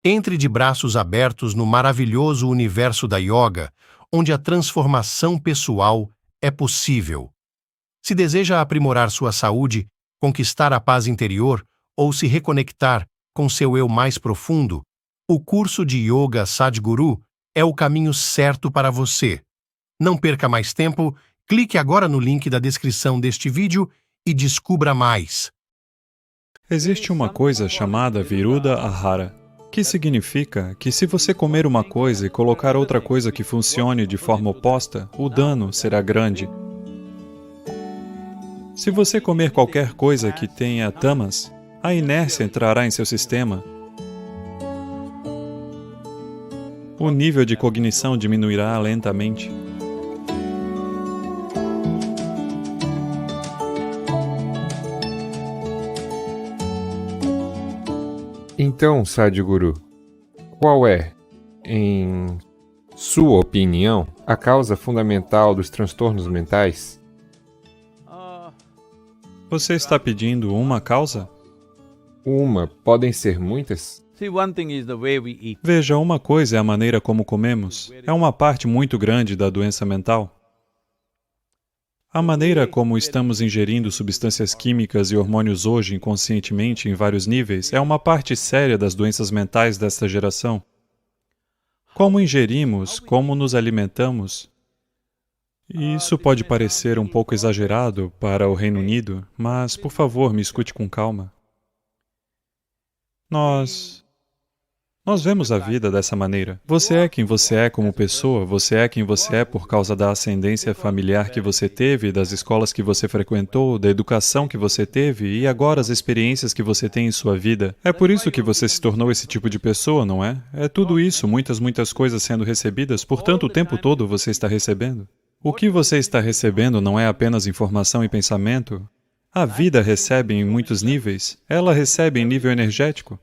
Entre de braços abertos no maravilhoso universo da yoga, onde a transformação pessoal é possível. Se deseja aprimorar sua saúde, conquistar a paz interior ou se reconectar com seu eu mais profundo, o curso de Yoga Sadhguru é o caminho certo para você. Não perca mais tempo, clique agora no link da descrição deste vídeo e descubra mais. Existe uma coisa chamada Viruddha Ahara, que significa que se você comer uma coisa e colocar outra coisa que funcione de forma oposta, o dano será grande. Se você comer qualquer coisa que tenha tamas, a inércia entrará em seu sistema. O nível de cognição diminuirá lentamente. Então, Sadhguru, qual é, em sua opinião, a causa fundamental dos transtornos mentais? Você está pedindo uma causa? Podem ser muitas? Veja, uma coisa é a maneira como comemos. É uma parte muito grande da doença mental. A maneira como estamos ingerindo substâncias químicas e hormônios hoje inconscientemente em vários níveis é uma parte séria das doenças mentais desta geração. Como ingerimos, como nos alimentamos. E isso pode parecer um pouco exagerado para o Reino Unido, mas, por favor, me escute com calma. Nós vemos a vida dessa maneira. Você é quem você é como pessoa, você é quem você é por causa da ascendência familiar que você teve, das escolas que você frequentou, da educação que você teve e agora as experiências que você tem em sua vida. É por isso que você se tornou esse tipo de pessoa, não é? É tudo isso, muitas coisas sendo recebidas, portanto o tempo todo você está recebendo. O que você está recebendo não é apenas informação e pensamento. A vida recebe em muitos níveis, ela recebe em nível energético.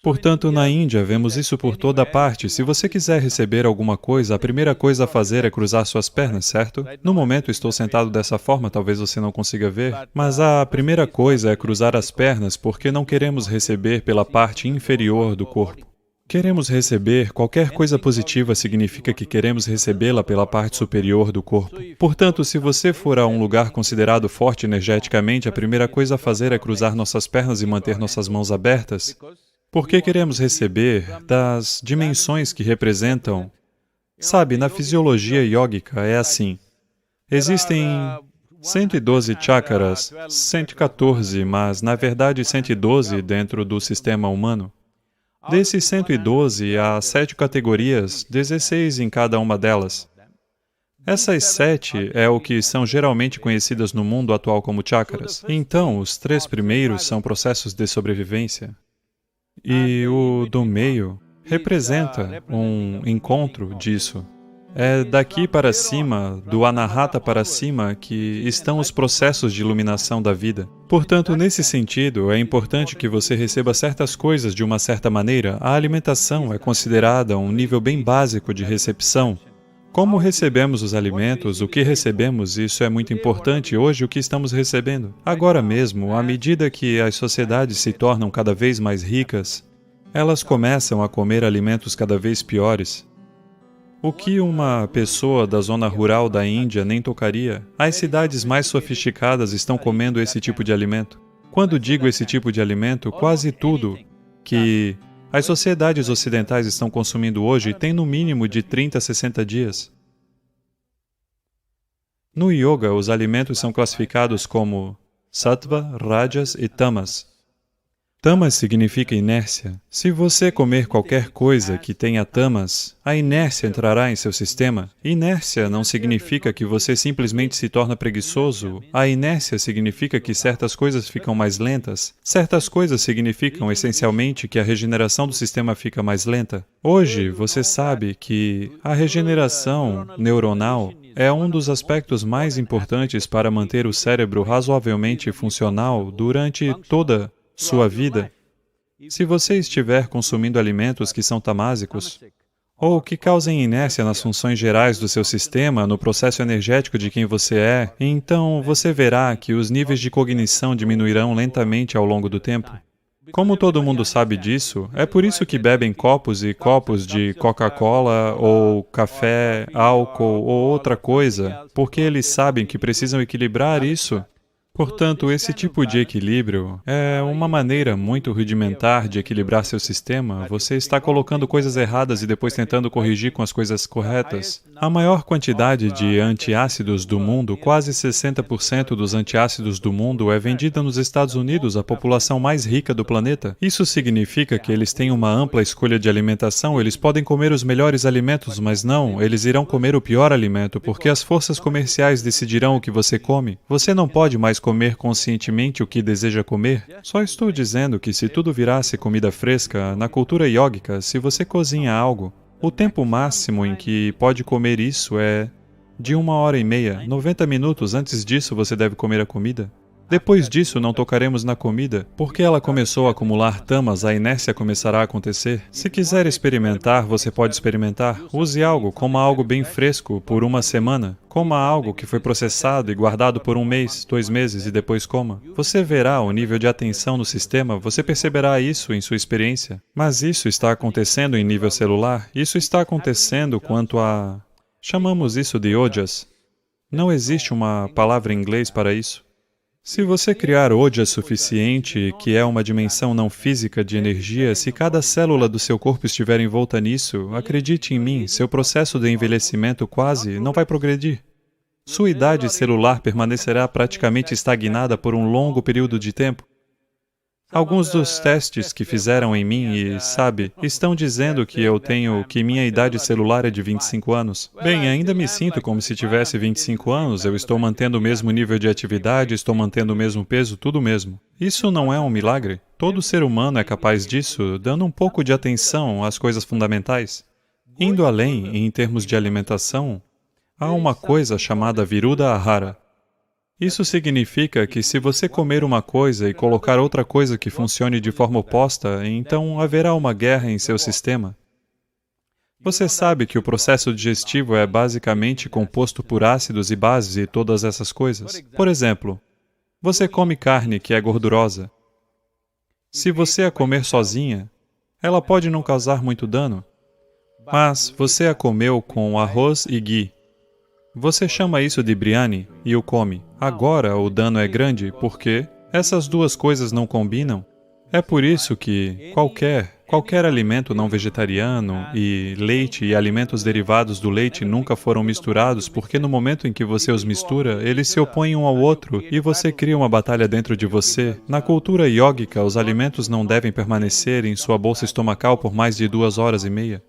Portanto, na Índia, vemos isso por toda parte. Se você quiser receber alguma coisa, a primeira coisa a fazer é cruzar suas pernas, certo? No momento estou sentado dessa forma, talvez você não consiga ver, mas a primeira coisa é cruzar as pernas porque não queremos receber pela parte inferior do corpo. Queremos receber, qualquer coisa positiva significa que queremos recebê-la pela parte superior do corpo. Portanto, se você for a um lugar considerado forte energeticamente, a primeira coisa a fazer é cruzar nossas pernas e manter nossas mãos abertas. Porque queremos receber das dimensões que representam. Sabe, na fisiologia yógica é assim. Existem 112 chakras, 114, mas na verdade 112 dentro do sistema humano. Desses 112, há 7 categorias, 16 em cada uma delas. Essas 7 é o que são geralmente conhecidas no mundo atual como chakras. Então, os 3 primeiros são processos de sobrevivência. E o do meio representa um encontro disso. É daqui para cima, do Anahata para cima, que estão os processos de iluminação da vida. Portanto, nesse sentido, é importante que você receba certas coisas de uma certa maneira. A alimentação é considerada um nível bem básico de recepção. Como recebemos os alimentos, o que recebemos, isso é muito importante. Hoje, o que estamos recebendo? Agora mesmo, à medida que as sociedades se tornam cada vez mais ricas, elas começam a comer alimentos cada vez piores. O que uma pessoa da zona rural da Índia nem tocaria, as cidades mais sofisticadas estão comendo esse tipo de alimento. Quando digo esse tipo de alimento, quase tudo que as sociedades ocidentais estão consumindo hoje tem no mínimo de 30 a 60 dias. No yoga, os alimentos são classificados como sattva, rajas e tamas. Tamas significa inércia. Se você comer qualquer coisa que tenha tamas, a inércia entrará em seu sistema. Inércia não significa que você simplesmente se torna preguiçoso. A inércia significa que certas coisas ficam mais lentas. Certas coisas significam, essencialmente, que a regeneração do sistema fica mais lenta. Hoje, você sabe que a regeneração neuronal é um dos aspectos mais importantes para manter o cérebro razoavelmente funcional durante toda sua vida. Se você estiver consumindo alimentos que são tamásicos, ou que causem inércia nas funções gerais do seu sistema, no processo energético de quem você é, então você verá que os níveis de cognição diminuirão lentamente ao longo do tempo. Como todo mundo sabe disso, é por isso que bebem copos e copos de Coca-Cola ou café, álcool ou outra coisa, porque eles sabem que precisam equilibrar isso. Portanto, esse tipo de equilíbrio é uma maneira muito rudimentar de equilibrar seu sistema. Você está colocando coisas erradas e depois tentando corrigir com as coisas corretas. A maior quantidade de antiácidos do mundo, quase 60% dos antiácidos do mundo, é vendida nos Estados Unidos, a população mais rica do planeta. Isso significa que eles têm uma ampla escolha de alimentação, eles podem comer os melhores alimentos, mas não, eles irão comer o pior alimento, porque as forças comerciais decidirão o que você come. Você não pode mais comer conscientemente o que deseja comer? Só estou dizendo que se tudo virasse comida fresca, na cultura yógica, se você cozinha algo, o tempo máximo em que pode comer isso é de 1h30, 90 minutos. Antes disso você deve comer a comida. Depois disso, não tocaremos na comida, porque ela começou a acumular tamas, a inércia começará a acontecer. Se quiser experimentar, você pode experimentar. Use algo, coma algo bem fresco por 1 semana. Coma algo que foi processado e guardado por 1 mês, 2 meses e depois coma. Você verá o nível de atenção no sistema, você perceberá isso em sua experiência. Mas isso está acontecendo em nível celular, isso está acontecendo quanto a... chamamos isso de ojas. Não existe uma palavra em inglês para isso. Se você criar ojas suficiente, que é uma dimensão não física de energia, se cada célula do seu corpo estiver envolta nisso, acredite em mim, seu processo de envelhecimento quase não vai progredir. Sua idade celular permanecerá praticamente estagnada por um longo período de tempo. Alguns dos testes que fizeram em mim e, sabe, estão dizendo que minha idade celular é de 25 anos. Bem, ainda me sinto como se tivesse 25 anos, eu estou mantendo o mesmo nível de atividade, estou mantendo o mesmo peso, tudo mesmo. Isso não é um milagre? Todo ser humano é capaz disso, dando um pouco de atenção às coisas fundamentais. Indo além, em termos de alimentação, há uma coisa chamada Viruddha Ahara. Isso significa que se você comer uma coisa e colocar outra coisa que funcione de forma oposta, então haverá uma guerra em seu sistema. Você sabe que o processo digestivo é basicamente composto por ácidos e bases e todas essas coisas. Por exemplo, você come carne que é gordurosa. Se você a comer sozinha, ela pode não causar muito dano, mas você a comeu com arroz e ghee. Você chama isso de biryani e o come. Agora o dano é grande porque essas duas coisas não combinam. É por isso que qualquer alimento não vegetariano e leite e alimentos derivados do leite nunca foram misturados, porque no momento em que você os mistura, eles se opõem um ao outro e você cria uma batalha dentro de você. Na cultura yógica, os alimentos não devem permanecer em sua bolsa estomacal por mais de 2h30.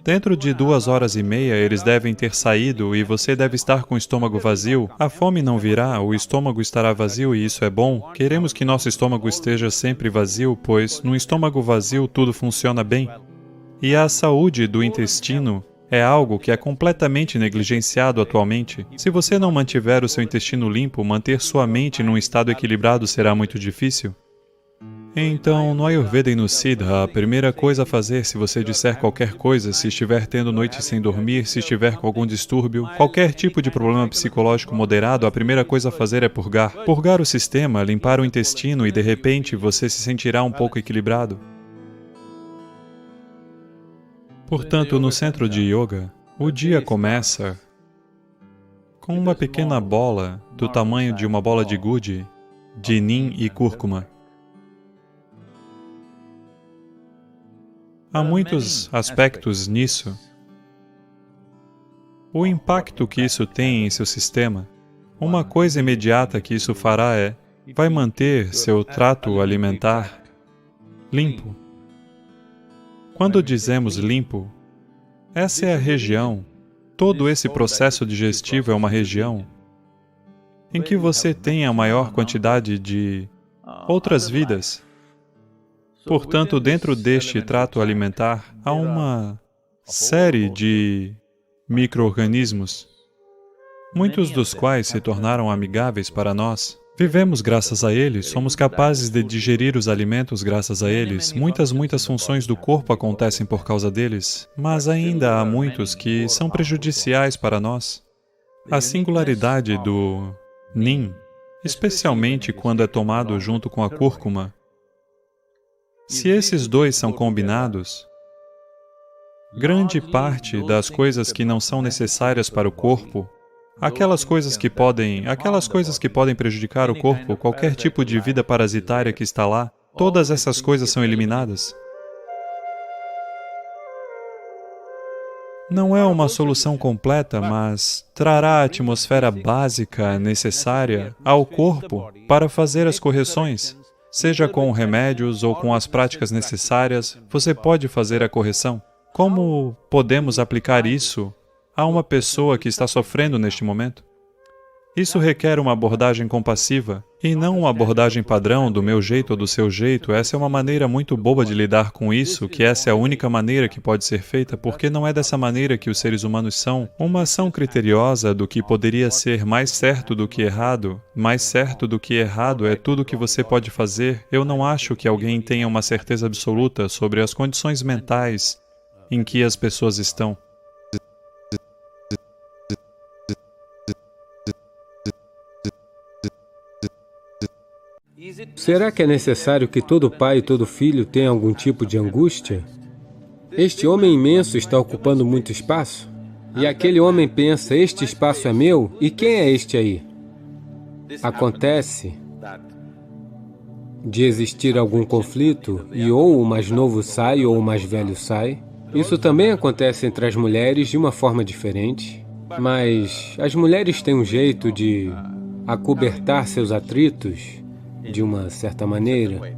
Dentro de 2h30, eles devem ter saído e você deve estar com o estômago vazio. A fome não virá, o estômago estará vazio e isso é bom. Queremos que nosso estômago esteja sempre vazio, pois no estômago vazio tudo funciona bem. E a saúde do intestino é algo que é completamente negligenciado atualmente. Se você não mantiver o seu intestino limpo, manter sua mente num estado equilibrado será muito difícil. Então, no Ayurveda e no Siddha, a primeira coisa a fazer se você disser qualquer coisa, se estiver tendo noites sem dormir, se estiver com algum distúrbio, qualquer tipo de problema psicológico moderado, a primeira coisa a fazer é purgar. Purgar o sistema, limpar o intestino e, de repente, você se sentirá um pouco equilibrado. Portanto, no centro de yoga, o dia começa com uma pequena bola do tamanho de uma bola de gude, de neem e cúrcuma. Há muitos aspectos nisso. O impacto que isso tem em seu sistema, uma coisa imediata que isso fará vai manter seu trato alimentar limpo. Quando dizemos limpo, essa é a região, todo esse processo digestivo é uma região em que você tem a maior quantidade de outras vidas. Portanto, dentro deste trato alimentar, há uma série de micro-organismos, muitos dos quais se tornaram amigáveis para nós. Vivemos graças a eles, somos capazes de digerir os alimentos graças a eles, muitas funções do corpo acontecem por causa deles, mas ainda há muitos que são prejudiciais para nós. A singularidade do neem especialmente quando é tomado junto com a cúrcuma. Se esses dois são combinados, grande parte das coisas que não são necessárias para o corpo, aquelas coisas que podem prejudicar o corpo, qualquer tipo de vida parasitária que está lá, todas essas coisas são eliminadas. Não é uma solução completa, mas trará a atmosfera básica necessária ao corpo para fazer as correções. Seja com remédios ou com as práticas necessárias, você pode fazer a correção. Como podemos aplicar isso a uma pessoa que está sofrendo neste momento? Isso requer uma abordagem compassiva, e não uma abordagem padrão, do meu jeito ou do seu jeito. Essa é uma maneira muito boba de lidar com isso, que essa é a única maneira que pode ser feita, porque não é dessa maneira que os seres humanos são. Uma ação criteriosa do que poderia ser mais certo do que errado, mais certo do que errado é tudo o que você pode fazer. Eu não acho que alguém tenha uma certeza absoluta sobre as condições mentais em que as pessoas estão. Será que é necessário que todo pai e todo filho tenha algum tipo de angústia? Este homem imenso está ocupando muito espaço? E aquele homem pensa, este espaço é meu? E quem é este aí? Acontece de existir algum conflito e ou o mais novo sai ou o mais velho sai. Isso também acontece entre as mulheres de uma forma diferente, mas as mulheres têm um jeito de acobertar seus atritos de uma certa maneira.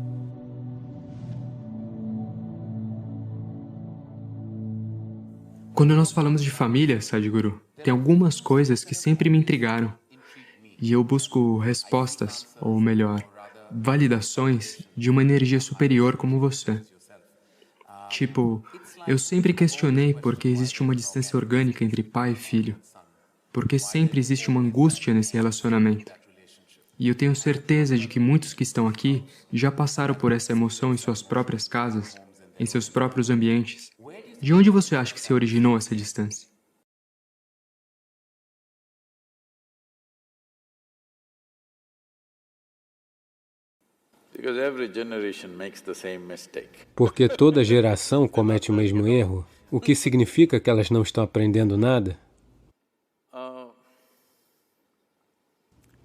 Quando nós falamos de família, Sadhguru, tem algumas coisas que sempre me intrigaram. E eu busco respostas, ou melhor, validações de uma energia superior como você. Tipo, eu sempre questionei por que existe uma distância orgânica entre pai e filho. Porque sempre existe uma angústia nesse relacionamento. E eu tenho certeza de que muitos que estão aqui já passaram por essa emoção em suas próprias casas, em seus próprios ambientes. De onde você acha que se originou essa distância? Porque toda geração comete o mesmo erro, o que significa que elas não estão aprendendo nada?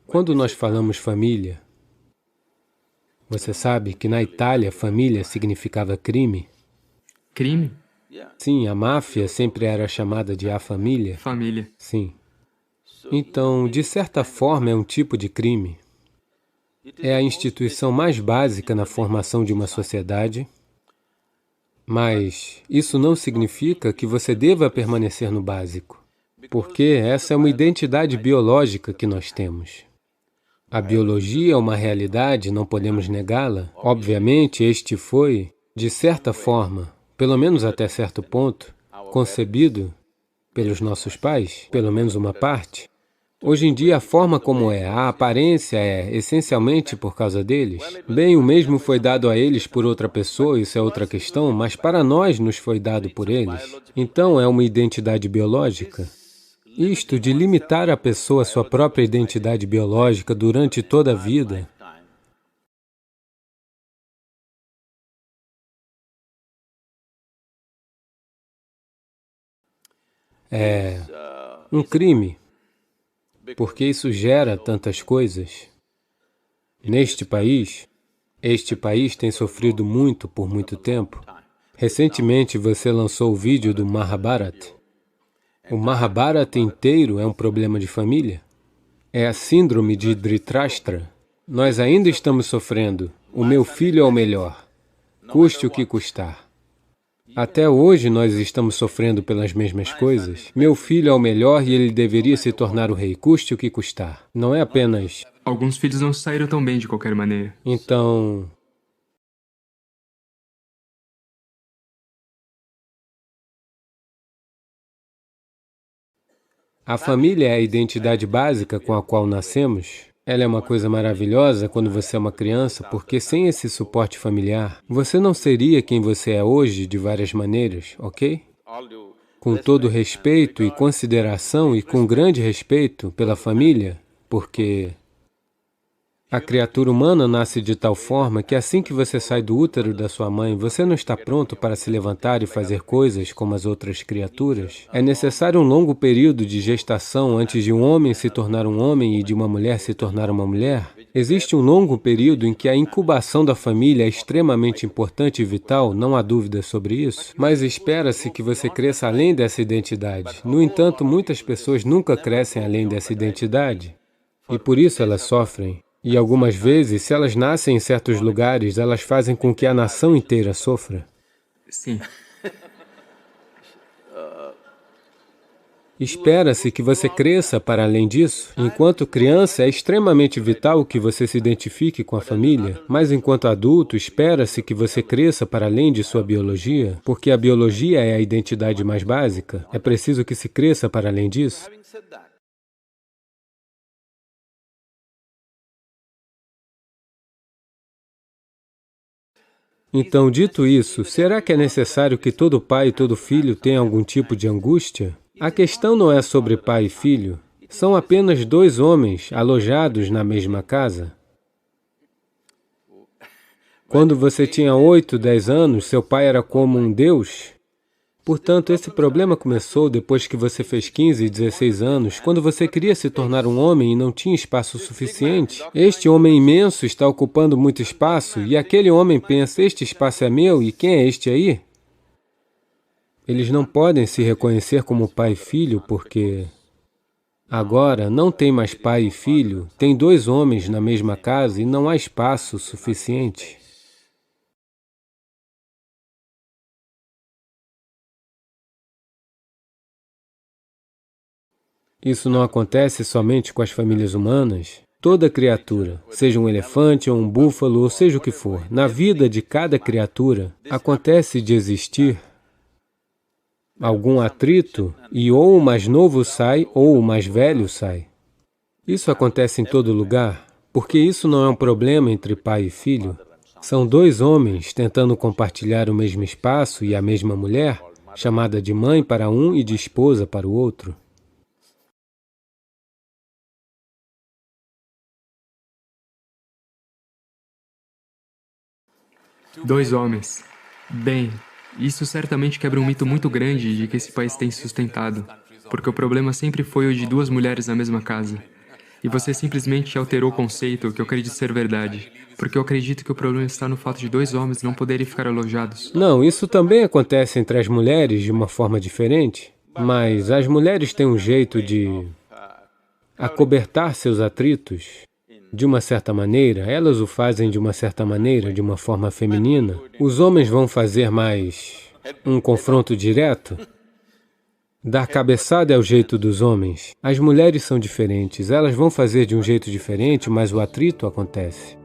Quando nós falamos família, você sabe que na Itália família significava crime? Crime? Sim, a máfia sempre era chamada de a família. Família. Sim. Então, de certa forma, é um tipo de crime. É a instituição mais básica na formação de uma sociedade, mas isso não significa que você deva permanecer no básico, porque essa é uma identidade biológica que nós temos. A biologia é uma realidade, não podemos negá-la. Obviamente, este foi, de certa forma, pelo menos até certo ponto, concebido pelos nossos pais, pelo menos uma parte. Hoje em dia, a forma como é, a aparência é essencialmente por causa deles. Bem, o mesmo foi dado a eles por outra pessoa, isso é outra questão, mas para nós nos foi dado por eles. Então, é uma identidade biológica. Isto de limitar a pessoa à sua própria identidade biológica durante toda a vida é um crime, porque isso gera tantas coisas. Neste país, este país tem sofrido muito por muito tempo. Recentemente você lançou o vídeo do Mahabharata. O Mahabharata inteiro é um problema de família. É a síndrome de Dhritarashtra. Nós ainda estamos sofrendo. O meu filho é o melhor, custe o que custar. Até hoje nós estamos sofrendo pelas mesmas coisas. Meu filho é o melhor e ele deveria se tornar o rei, custe o que custar. Não é apenas... Alguns filhos não saíram tão bem de qualquer maneira. Então... A família é a identidade básica com a qual nascemos. Ela é uma coisa maravilhosa quando você é uma criança, porque sem esse suporte familiar, você não seria quem você é hoje de várias maneiras, ok? Com todo respeito e consideração e com grande respeito pela família, porque A criatura humana nasce de tal forma que assim que você sai do útero da sua mãe, você não está pronto para se levantar e fazer coisas como as outras criaturas. É necessário um longo período de gestação antes de um homem se tornar um homem e de uma mulher se tornar uma mulher. Existe um longo período em que a incubação da família é extremamente importante e vital, não há dúvida sobre isso, mas espera-se que você cresça além dessa identidade. No entanto, muitas pessoas nunca crescem além dessa identidade e por isso elas sofrem. E algumas vezes, se elas nascem em certos lugares, elas fazem com que a nação inteira sofra. Sim. Espera-se que você cresça para além disso. Enquanto criança, é extremamente vital que você se identifique com a família, mas enquanto adulto, espera-se que você cresça para além de sua biologia, porque a biologia é a identidade mais básica. É preciso que se cresça para além disso. Então, dito isso, será que é necessário que todo pai e todo filho tenha algum tipo de angústia? A questão não é sobre pai e filho. São apenas dois homens alojados na mesma casa. Quando você tinha 8, 10 anos, seu pai era como um Deus. Portanto, esse problema começou depois que você fez 15 e 16 anos, quando você queria se tornar um homem e não tinha espaço suficiente. Este homem imenso está ocupando muito espaço e aquele homem pensa, este espaço é meu e quem é este aí? Eles não podem se reconhecer como pai e filho porque agora não tem mais pai e filho, tem dois homens na mesma casa e não há espaço suficiente. Isso não acontece somente com as famílias humanas. Toda criatura, seja um elefante ou um búfalo, ou seja o que for, na vida de cada criatura, acontece de existir algum atrito e ou o mais novo sai ou o mais velho sai. Isso acontece em todo lugar, porque isso não é um problema entre pai e filho. São dois homens tentando compartilhar o mesmo espaço e a mesma mulher, chamada de mãe para um e de esposa para o outro. Dois homens. Bem, isso certamente quebra um mito muito grande de que esse país tem sustentado, porque o problema sempre foi o de duas mulheres na mesma casa. E você simplesmente alterou o conceito, que eu acredito ser verdade, porque eu acredito que o problema está no fato de dois homens não poderem ficar alojados. Não, isso também acontece entre as mulheres de uma forma diferente, mas as mulheres têm um jeito de acobertar seus atritos. De uma certa maneira, elas o fazem de uma certa maneira, de uma forma feminina. Os homens vão fazer mais um confronto direto. Dar cabeçada é o jeito dos homens. As mulheres são diferentes, elas vão fazer de um jeito diferente, mas o atrito acontece.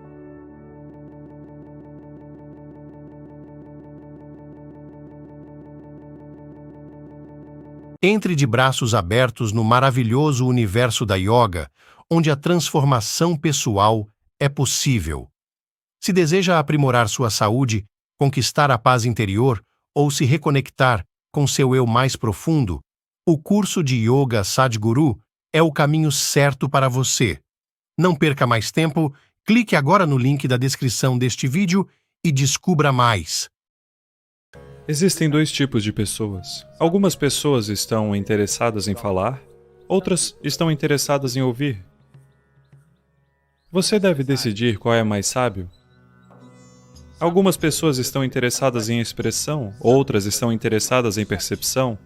Entre de braços abertos no maravilhoso universo da yoga, onde a transformação pessoal é possível. Se deseja aprimorar sua saúde, conquistar a paz interior ou se reconectar com seu eu mais profundo, o curso de Yoga Sadhguru é o caminho certo para você. Não perca mais tempo, clique agora no link da descrição deste vídeo e descubra mais. Existem dois tipos de pessoas. Algumas pessoas estão interessadas em falar, outras estão interessadas em ouvir. Você deve decidir qual é mais sábio. Algumas pessoas estão interessadas em expressão, outras estão interessadas em percepção.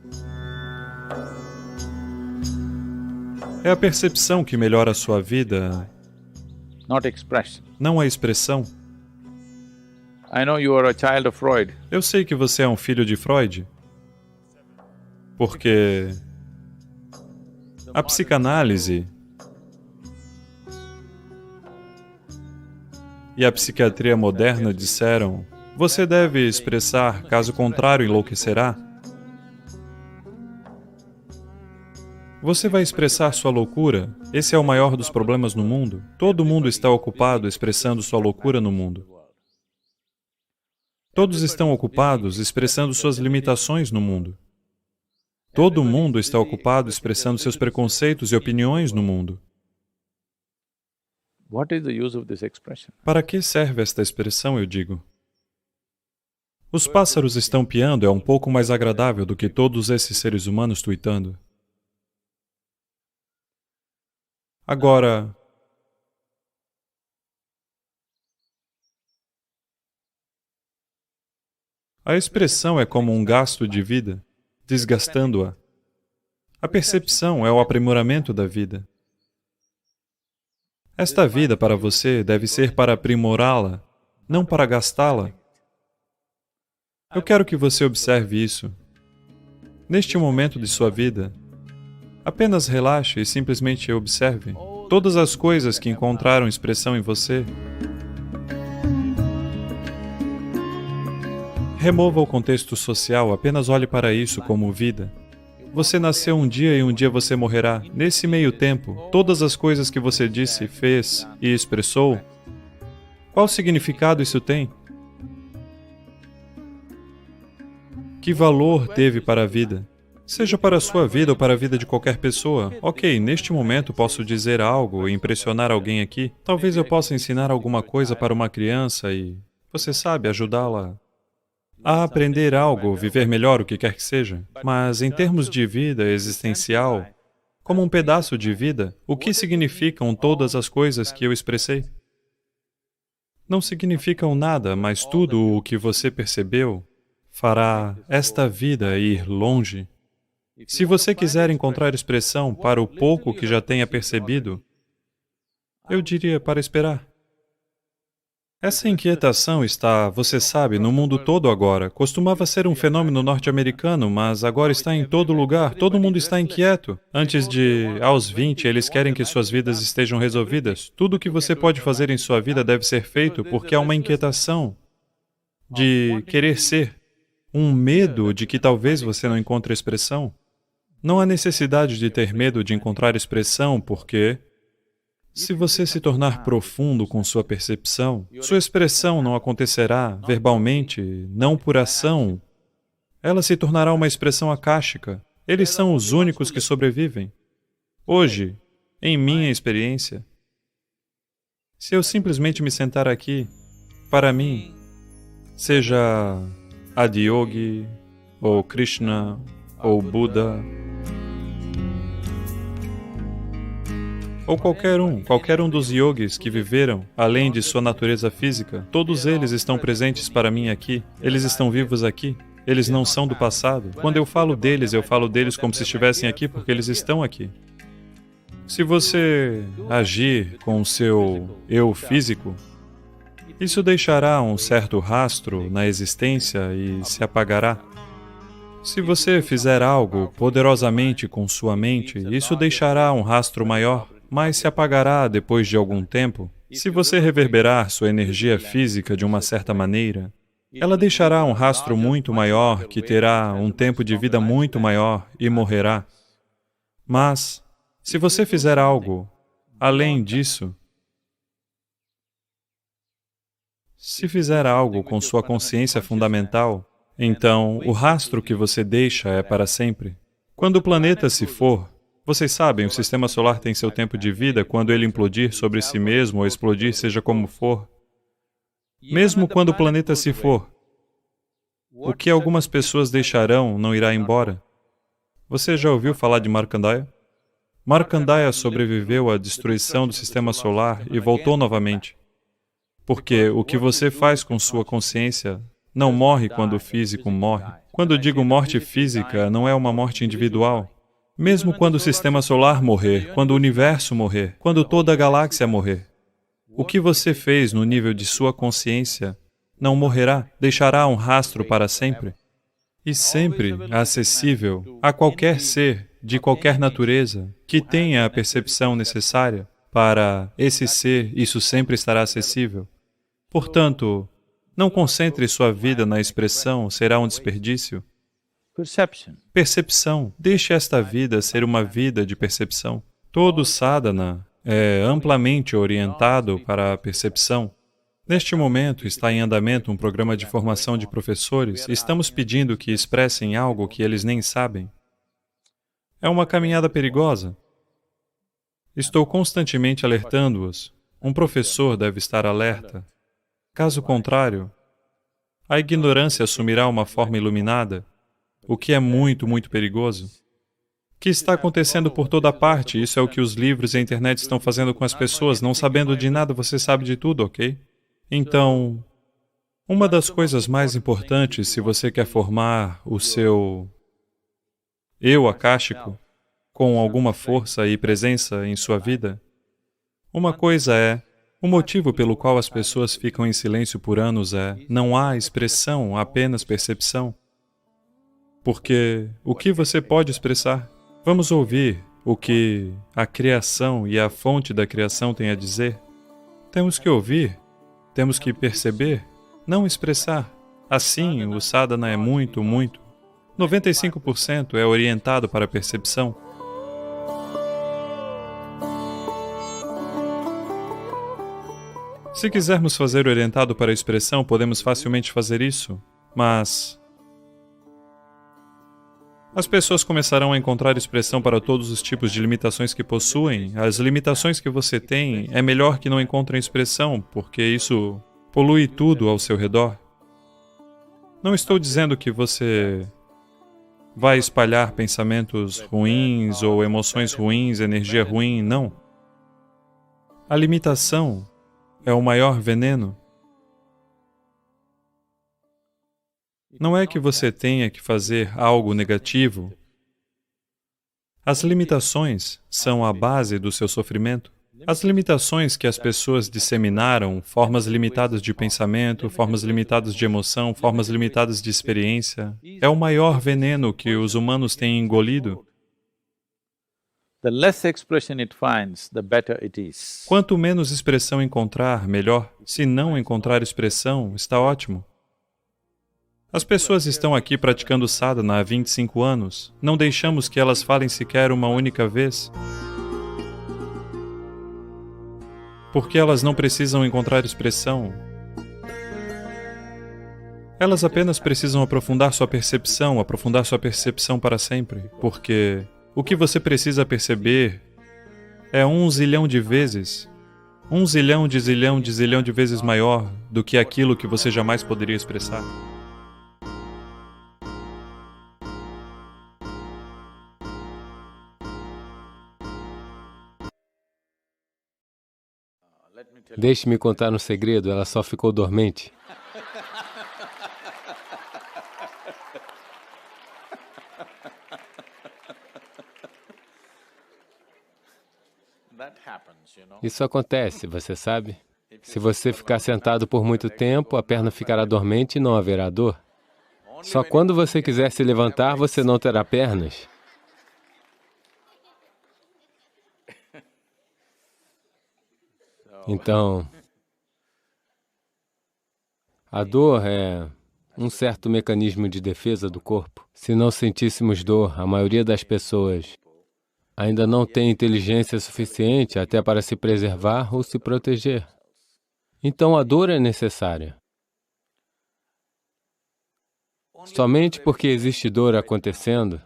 É a percepção que melhora a sua vida, not expression. não a expressão. I know you are a child of Freud. Eu sei que você é um filho de Freud, porque a psicanálise e a psiquiatria moderna disseram: você deve expressar, caso contrário enlouquecerá. Você vai expressar sua loucura? Esse é o maior dos problemas no mundo. Todo mundo está ocupado expressando sua loucura no mundo. Todos estão ocupados expressando suas limitações no mundo. Todo mundo está ocupado expressando seus preconceitos e opiniões no mundo. What is the use of this expression? Para que serve esta expressão, eu digo? Os pássaros estão piando é um pouco mais agradável do que todos esses seres humanos tuitando. Agora, a expressão é como um gasto de vida, desgastando-a. A percepção é o aprimoramento da vida. Esta vida para você deve ser para aprimorá-la, não para gastá-la. Eu quero que você observe isso. Neste momento de sua vida, apenas relaxe e simplesmente observe todas as coisas que encontraram expressão em você. Remova o contexto social, apenas olhe para isso como vida. Você nasceu um dia e um dia você morrerá. Nesse meio tempo, todas as coisas que você disse, fez e expressou, qual significado isso tem? Que valor teve para a vida? Seja para a sua vida ou para a vida de qualquer pessoa. Ok, neste momento posso dizer algo e impressionar alguém aqui. Talvez eu possa ensinar alguma coisa para uma criança e, você sabe, ajudá-la a aprender algo, viver melhor, o que quer que seja. Mas em termos de vida existencial, como um pedaço de vida, o que significam todas as coisas que eu expressei? Não significam nada, mas tudo o que você percebeu fará esta vida ir longe. Se você quiser encontrar expressão para o pouco que já tenha percebido, eu diria para esperar. Essa inquietação está, você sabe, no mundo todo agora. Costumava ser um fenômeno norte-americano, mas agora está em todo lugar. Todo mundo está inquieto. Antes de, aos 20, eles querem que suas vidas estejam resolvidas. Tudo o que você pode fazer em sua vida deve ser feito porque há uma inquietação de querer ser. Um medo de que talvez você não encontre expressão. Não há necessidade de ter medo de encontrar expressão, porque se você se tornar profundo com sua percepção, sua expressão não acontecerá verbalmente, não por ação. Ela se tornará uma expressão akáshica. Eles são os únicos que sobrevivem. Hoje, em minha experiência, se eu simplesmente me sentar aqui, para mim, seja Adiyogi, ou Krishna, ou Buda, ou qualquer um dos yogis que viveram além de sua natureza física, todos eles estão presentes para mim aqui, eles estão vivos aqui, eles não são do passado. Quando eu falo deles como se estivessem aqui porque eles estão aqui. Se você agir com o seu eu físico, isso deixará um certo rastro na existência e se apagará. Se você fizer algo poderosamente com sua mente, isso deixará um rastro maior, mas se apagará depois de algum tempo. Se você reverberar sua energia física de uma certa maneira, ela deixará um rastro muito maior, que terá um tempo de vida muito maior e morrerá. Mas, se você fizer algo além disso, se fizer algo com sua consciência fundamental, então o rastro que você deixa é para sempre. Quando o planeta se for, vocês sabem, o sistema solar tem seu tempo de vida quando ele implodir sobre si mesmo ou explodir, seja como for. Mesmo quando o planeta se for, o que algumas pessoas deixarão não irá embora. Você já ouviu falar de Markandeya? Markandeya sobreviveu à destruição do sistema solar e voltou novamente. Porque o que você faz com sua consciência não morre quando o físico morre. Quando digo morte física, não é uma morte individual. Mesmo quando o sistema solar morrer, quando o universo morrer, quando toda a galáxia morrer, o que você fez no nível de sua consciência não morrerá, deixará um rastro para sempre. E sempre acessível a qualquer ser de qualquer natureza que tenha a percepção necessária para esse ser, isso sempre estará acessível. Portanto, não concentre sua vida na expressão, será um desperdício. Percepção. Deixe esta vida ser uma vida de percepção. Todo sadhana é amplamente orientado para a percepção. Neste momento está em andamento um programa de formação de professores e estamos pedindo que expressem algo que eles nem sabem. É uma caminhada perigosa. Estou constantemente alertando-os. Um professor deve estar alerta. Caso contrário, a ignorância assumirá uma forma iluminada, o que é muito, muito perigoso. O que está acontecendo por toda parte, isso é o que os livros e a internet estão fazendo com as pessoas, não sabendo de nada, você sabe de tudo, ok? Então, uma das coisas mais importantes, se você quer formar o seu eu akáshico com alguma força e presença em sua vida, uma coisa é, o motivo pelo qual as pessoas ficam em silêncio por anos é, não há expressão, apenas percepção. Porque o que você pode expressar? Vamos ouvir o que a criação e a fonte da criação têm a dizer. Temos que ouvir, temos que perceber, não expressar. Assim, o sadhana é muito, 95% é orientado para a percepção. Se quisermos fazer orientado para a expressão, podemos facilmente fazer isso, mas as pessoas começarão a encontrar expressão para todos os tipos de limitações que possuem. As limitações que você tem, é melhor que não encontrem expressão, porque isso polui tudo ao seu redor. Não estou dizendo que você vai espalhar pensamentos ruins ou emoções ruins, energia ruim, não. A limitação é o maior veneno. Não é que você tenha que fazer algo negativo. As limitações são a base do seu sofrimento. As limitações que as pessoas disseminaram, formas limitadas de pensamento, formas limitadas de emoção, formas limitadas de experiência, é o maior veneno que os humanos têm engolido. The less expression it finds, the better it is. Quanto menos expressão encontrar, melhor. Se não encontrar expressão, está ótimo. As pessoas estão aqui praticando sadhana há 25 anos. Não deixamos que elas falem sequer uma única vez. Porque elas não precisam encontrar expressão. Elas apenas precisam aprofundar sua percepção para sempre. Porque o que você precisa perceber é 1 zilhão de vezes, 1 zilhão de zilhão de zilhão de vezes maior do que aquilo que você jamais poderia expressar. Deixe-me contar um segredo, ela só ficou dormente. Isso acontece, você sabe? Se você ficar sentado por muito tempo, a perna ficará dormente e não haverá dor. Só quando você quiser se levantar, você não terá pernas. Então, a dor é um certo mecanismo de defesa do corpo. Se não sentíssemos dor, a maioria das pessoas ainda não tem inteligência suficiente até para se preservar ou se proteger. Então, a dor é necessária. Somente porque existe dor acontecendo,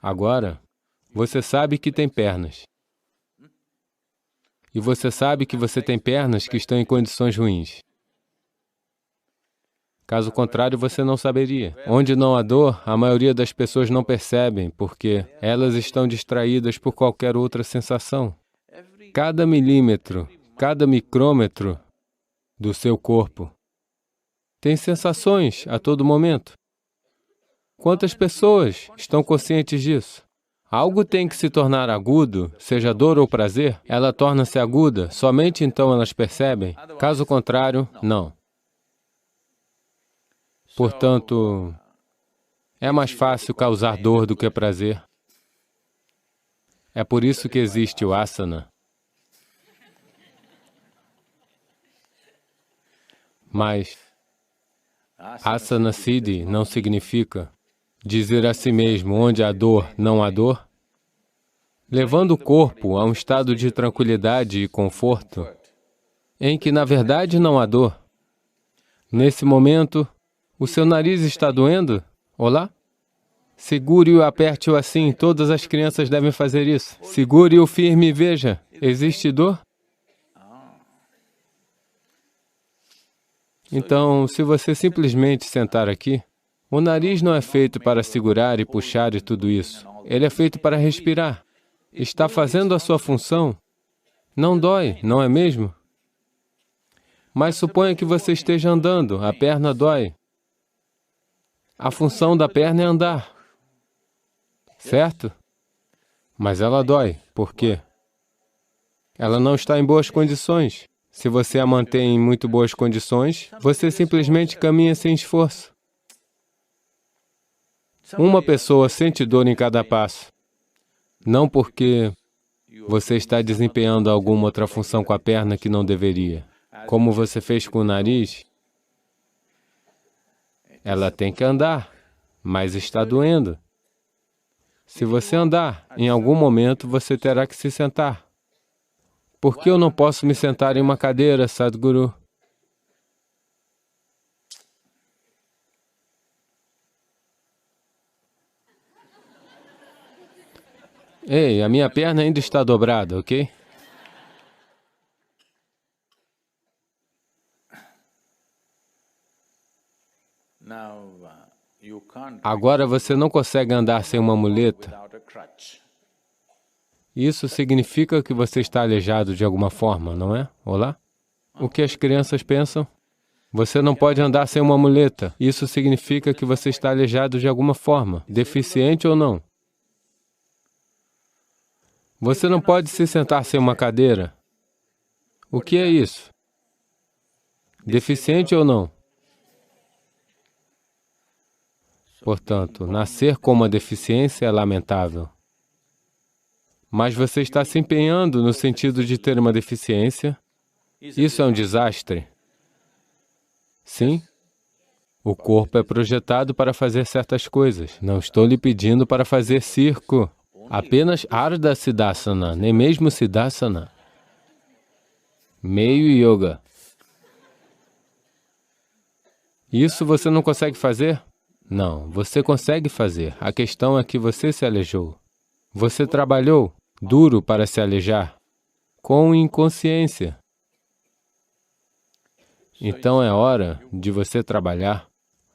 agora, você sabe que tem pernas. E você sabe que você tem pernas que estão em condições ruins. Caso contrário, você não saberia. Onde não há dor, a maioria das pessoas não percebem, porque elas estão distraídas por qualquer outra sensação. Cada milímetro, cada micrômetro do seu corpo tem sensações a todo momento. Quantas pessoas estão conscientes disso? Algo tem que se tornar agudo, seja dor ou prazer, ela torna-se aguda, somente então elas percebem. Caso contrário, não. Portanto, é mais fácil causar dor do que prazer. É por isso que existe o asana. Mas asana siddhi não significa dizer a si mesmo onde há dor, não há dor, levando o corpo a um estado de tranquilidade e conforto, em que, na verdade, não há dor. Nesse momento, o seu nariz está doendo? Olá? Segure-o e aperte-o assim. Todas as crianças devem fazer isso. Segure-o firme e veja. Existe dor? Então, se você simplesmente sentar aqui, o nariz não é feito para segurar e puxar e tudo isso. Ele é feito para respirar. Está fazendo a sua função. Não dói, não é mesmo? Mas suponha que você esteja andando, a perna dói. A função da perna é andar, certo? Mas ela dói. Por quê? Ela não está em boas condições. Se você a mantém em muito boas condições, você simplesmente caminha sem esforço. Uma pessoa sente dor em cada passo, não porque você está desempenhando alguma outra função com a perna que não deveria. Como você fez com o nariz, ela tem que andar, mas está doendo. Se você andar, em algum momento você terá que se sentar. Por que eu não posso me sentar em uma cadeira, Sadhguru? Ei, a minha perna ainda está dobrada, ok? Agora você não consegue andar sem uma muleta. Isso significa que você está aleijado de alguma forma, não é? Olá? O que as crianças pensam? Você não pode andar sem uma muleta. Isso significa que você está aleijado de alguma forma, deficiente ou não. Você não pode se sentar sem uma cadeira. O que é isso? Deficiente ou não? Portanto, nascer com uma deficiência é lamentável. Mas você está se empenhando no sentido de ter uma deficiência. Isso é um desastre. Sim, o corpo é projetado para fazer certas coisas. Não estou lhe pedindo para fazer circo. Apenas Ardha Siddhasana, nem mesmo Siddhasana. Meio yoga. Isso você não consegue fazer? Não, você consegue fazer. A questão é que você se aleijou. Você trabalhou duro para se aleijar, com inconsciência. Então é hora de você trabalhar.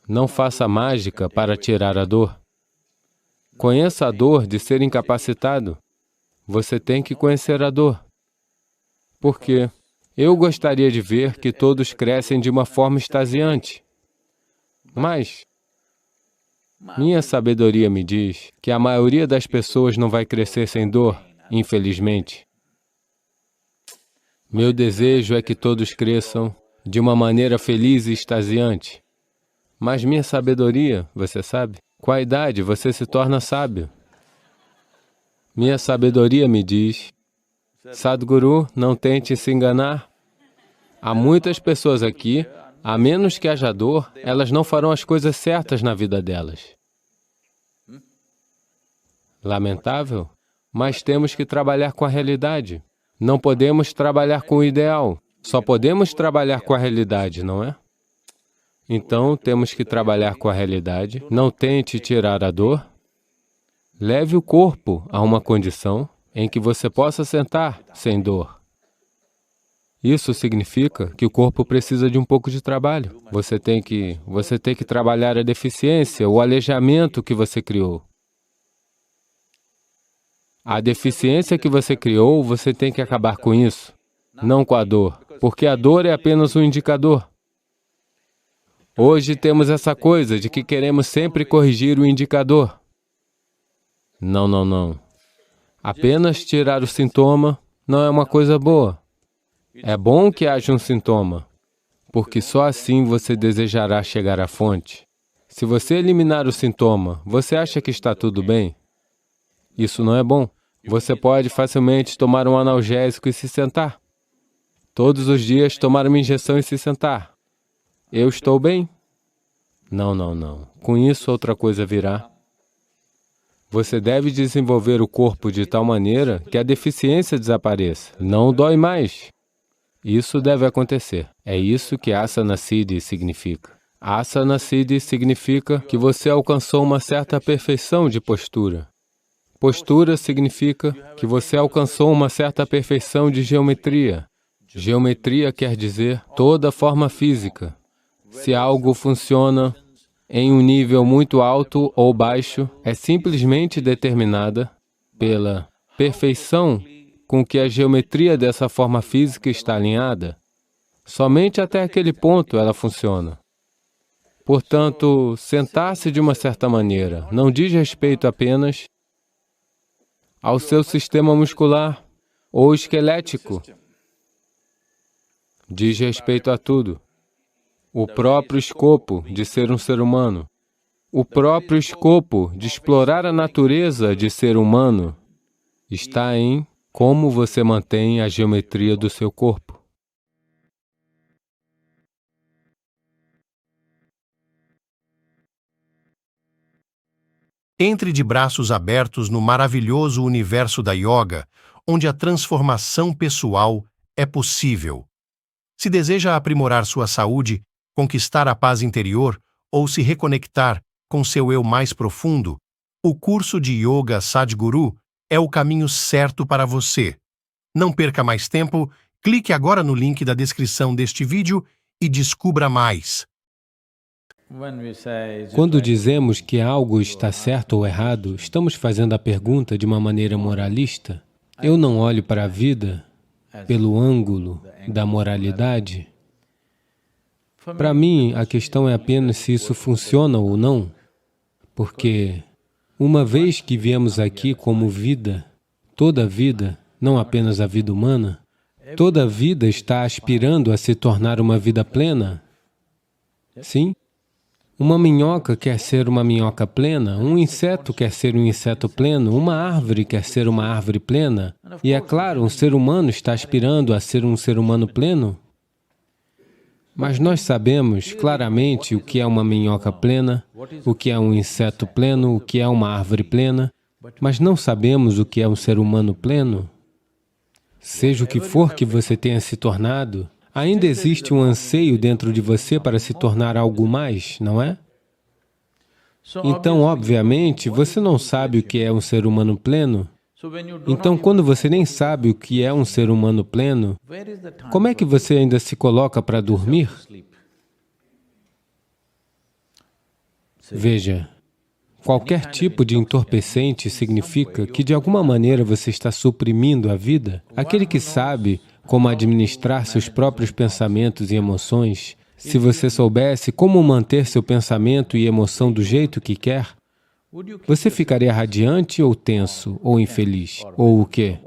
Não faça mágica para tirar a dor. Conheça a dor de ser incapacitado. Você tem que conhecer a dor. Por quê? Eu gostaria de ver que todos crescem de uma forma extasiante. Mas minha sabedoria me diz que a maioria das pessoas não vai crescer sem dor, infelizmente. Meu desejo é que todos cresçam de uma maneira feliz e extasiante. Mas minha sabedoria, você sabe, com a idade você se torna sábio. Minha sabedoria me diz, Sadhguru, não tente se enganar. Há muitas pessoas aqui, a menos que haja dor, elas não farão as coisas certas na vida delas. Lamentável, mas temos que trabalhar com a realidade. Não podemos trabalhar com o ideal, só podemos trabalhar com a realidade, não é? Então, temos que trabalhar com a realidade. Não tente tirar a dor. Leve o corpo a uma condição em que você possa sentar sem dor. Isso significa que o corpo precisa de um pouco de trabalho. Você tem que trabalhar a deficiência, o aleijamento que você criou. A deficiência que você criou, você tem que acabar com isso, não com a dor, porque a dor é apenas um indicador. Hoje temos essa coisa de que queremos sempre corrigir o indicador. Não, não, não. Apenas tirar o sintoma não é uma coisa boa. É bom que haja um sintoma, porque só assim você desejará chegar à fonte. Se você eliminar o sintoma, você acha que está tudo bem? Isso não é bom. Você pode facilmente tomar um analgésico e se sentar. Todos os dias tomar uma injeção e se sentar. Eu estou bem? Não, não, não. Com isso outra coisa virá. Você deve desenvolver o corpo de tal maneira que a deficiência desapareça. Não dói mais. Isso deve acontecer. É isso que Asana Siddhi significa. Asana Siddhi significa que você alcançou uma certa perfeição de postura. Postura significa que você alcançou uma certa perfeição de geometria. Geometria quer dizer toda forma física. Se algo funciona em um nível muito alto ou baixo, é simplesmente determinada pela perfeição com que a geometria dessa forma física está alinhada. Somente até aquele ponto ela funciona. Portanto, sentar-se de uma certa maneira não diz respeito apenas ao seu sistema muscular ou esquelético. Diz respeito a tudo. O próprio escopo de ser um ser humano, o próprio escopo de explorar a natureza de ser humano está em como você mantém a geometria do seu corpo. Entre de braços abertos no maravilhoso universo da yoga, onde a transformação pessoal é possível. Se deseja aprimorar sua saúde, conquistar a paz interior ou se reconectar com seu eu mais profundo, o curso de Yoga Sadhguru é o caminho certo para você. Não perca mais tempo, clique agora no link da descrição deste vídeo e descubra mais. Quando dizemos que algo está certo ou errado, estamos fazendo a pergunta de uma maneira moralista. Eu não olho para a vida pelo ângulo da moralidade. Para mim, a questão é apenas se isso funciona ou não, porque uma vez que viemos aqui como vida, toda vida, não apenas a vida humana, toda vida está aspirando a se tornar uma vida plena. Sim? Uma minhoca quer ser uma minhoca plena, um inseto quer ser um inseto pleno, uma árvore quer ser uma árvore plena. E é claro, um ser humano está aspirando a ser um ser humano pleno. Mas nós sabemos claramente o que é uma minhoca plena, o que é um inseto pleno, o que é uma árvore plena, mas não sabemos o que é um ser humano pleno. Seja o que for que você tenha se tornado, ainda existe um anseio dentro de você para se tornar algo mais, não é? Então, obviamente, você não sabe o que é um ser humano pleno. Então, quando você nem sabe o que é um ser humano pleno, como é que você ainda se coloca para dormir? Veja, qualquer tipo de entorpecente significa que de alguma maneira você está suprimindo a vida. Aquele que sabe como administrar seus próprios pensamentos e emoções, se você soubesse como manter seu pensamento e emoção do jeito que quer, você ficaria radiante ou tenso, ou infeliz? Ou o quê?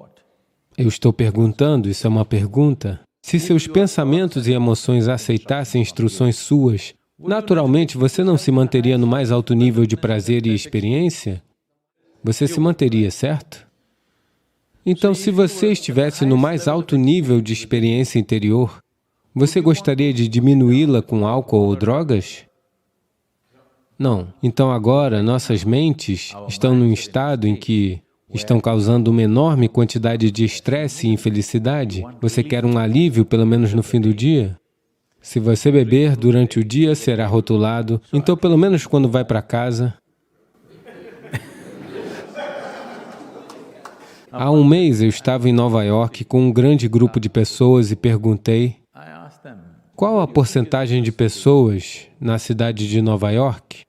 Eu estou perguntando, isso é uma pergunta. Se seus pensamentos e emoções aceitassem instruções suas, naturalmente você não se manteria no mais alto nível de prazer e experiência? Você se manteria, certo? Então, se você estivesse no mais alto nível de experiência interior, você gostaria de diminuí-la com álcool ou drogas? Não. Então agora, nossas mentes estão num estado em que estão causando uma enorme quantidade de estresse e infelicidade. Você quer um alívio, pelo menos no fim do dia? Se você beber durante o dia, será rotulado. Então, pelo menos quando vai para casa. Há um mês eu estava em Nova York com um grande grupo de pessoas e perguntei qual a porcentagem de pessoas na cidade de Nova York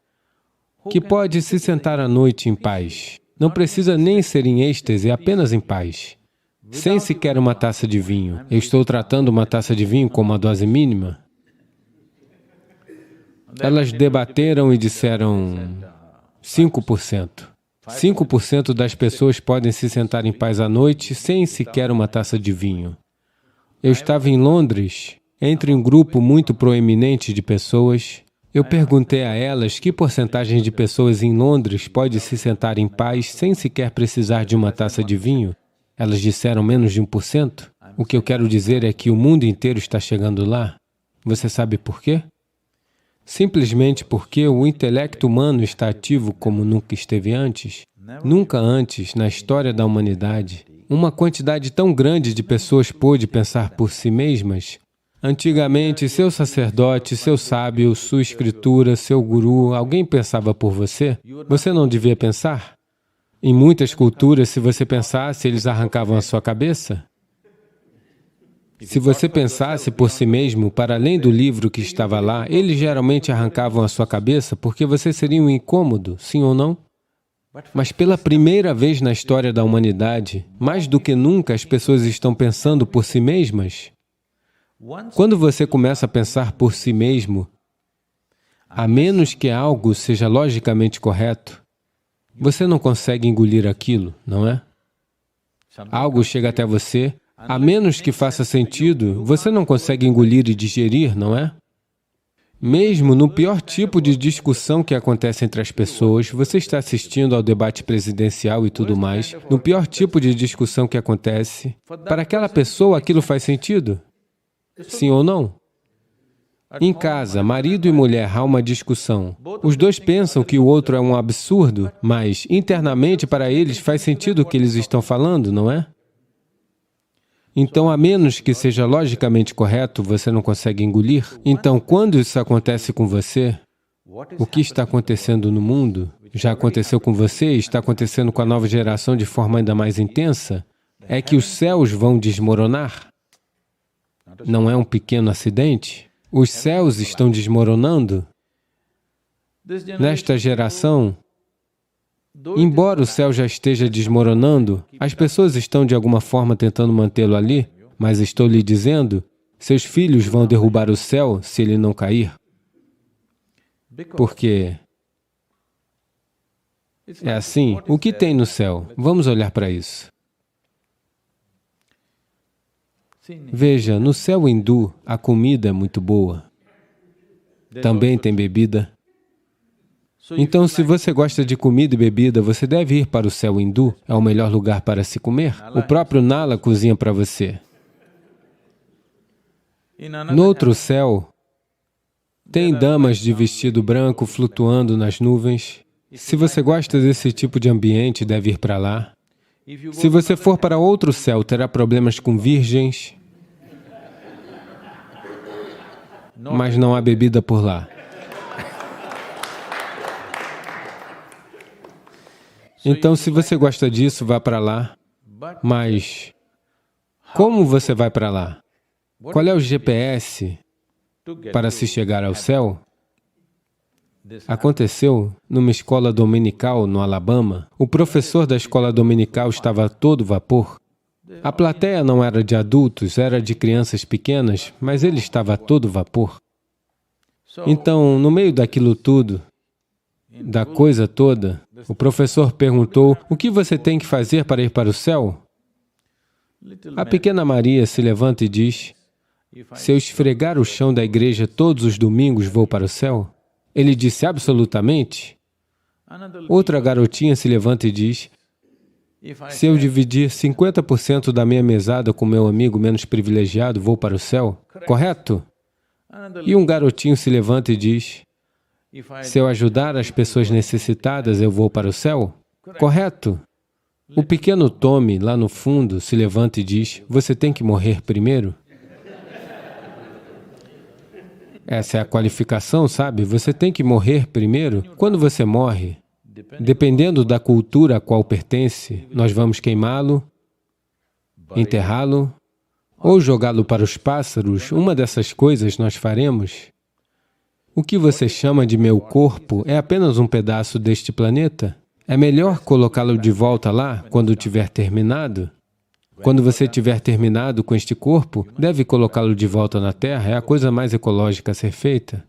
que pode se sentar à noite em paz. Não precisa nem ser em êxtase, apenas em paz, sem sequer uma taça de vinho. Eu estou tratando uma taça de vinho como uma dose mínima. Elas debateram e disseram 5%. 5% das pessoas podem se sentar em paz à noite sem sequer uma taça de vinho. Eu estava em Londres, entre um grupo muito proeminente de pessoas. Eu perguntei a elas que porcentagem de pessoas em Londres pode se sentar em paz sem sequer precisar de uma taça de vinho. Elas disseram menos de 1%. O que eu quero dizer é que o mundo inteiro está chegando lá. Você sabe por quê? Simplesmente porque o intelecto humano está ativo como nunca esteve antes. Nunca antes, na história da humanidade, uma quantidade tão grande de pessoas pôde pensar por si mesmas Antigamente, seu sacerdote, seu sábio, sua escritura, seu guru, alguém pensava por você? Você não devia pensar? Em muitas culturas, se você pensasse, eles arrancavam a sua cabeça. Se você pensasse por si mesmo, para além do livro que estava lá, eles geralmente arrancavam a sua cabeça porque você seria um incômodo, sim ou não? Mas pela primeira vez na história da humanidade, mais do que nunca as pessoas estão pensando por si mesmas. Quando você começa a pensar por si mesmo, a menos que algo seja logicamente correto, você não consegue engolir aquilo, não é? Algo chega até você, a menos que faça sentido, você não consegue engolir e digerir, não é? Mesmo no pior tipo de discussão que acontece entre as pessoas, você está assistindo ao debate presidencial e tudo mais, no pior tipo de discussão que acontece, para aquela pessoa aquilo faz sentido? Sim ou não? Em casa, marido e mulher, há uma discussão. Os dois pensam que o outro é um absurdo, mas internamente para eles faz sentido o que eles estão falando, não é? Então, a menos que seja logicamente correto, você não consegue engolir. Então, quando isso acontece com você, o que está acontecendo no mundo, já aconteceu com você e está acontecendo com a nova geração de forma ainda mais intensa, é que os céus vão desmoronar. Não é um pequeno acidente? Os céus estão desmoronando. Nesta geração, embora o céu já esteja desmoronando, as pessoas estão de alguma forma tentando mantê-lo ali, mas estou lhe dizendo, seus filhos vão derrubar o céu se ele não cair. Porque é assim, o que tem no céu? Vamos olhar para isso. Veja, no céu hindu, a comida é muito boa. Também tem bebida. Então, se você gosta de comida e bebida, você deve ir para o céu hindu. É o melhor lugar para se comer. O próprio Nala cozinha para você. No outro céu, tem damas de vestido branco flutuando nas nuvens. Se você gosta desse tipo de ambiente, deve ir para lá. Se você for para outro céu, terá problemas com virgens, mas não há bebida por lá. Então, se você gosta disso, vá para lá. Mas como você vai para lá? Qual é o GPS para se chegar ao céu? Aconteceu numa escola dominical no Alabama. O professor da escola dominical estava a todo vapor. A plateia não era de adultos, era de crianças pequenas, mas ele estava a todo vapor. Então, no meio daquilo tudo, da coisa toda, o professor perguntou, o que você tem que fazer para ir para o céu? A pequena Maria se levanta e diz, se eu esfregar o chão da igreja todos os domingos, vou para o céu? Ele disse, absolutamente. Outra garotinha se levanta e diz, se eu dividir 50% da minha mesada com meu amigo menos privilegiado, vou para o céu? Correto? E um garotinho se levanta e diz, se eu ajudar as pessoas necessitadas, eu vou para o céu? Correto? O pequeno Tommy, lá no fundo, se levanta e diz, você tem que morrer primeiro? Essa é a qualificação, sabe? Você tem que morrer primeiro. Quando você morre, dependendo da cultura a qual pertence, nós vamos queimá-lo, enterrá-lo, ou jogá-lo para os pássaros. Uma dessas coisas nós faremos. O que você chama de meu corpo é apenas um pedaço deste planeta. É melhor colocá-lo de volta lá, quando tiver terminado. Quando você tiver terminado com este corpo, deve colocá-lo de volta na Terra, é a coisa mais ecológica a ser feita.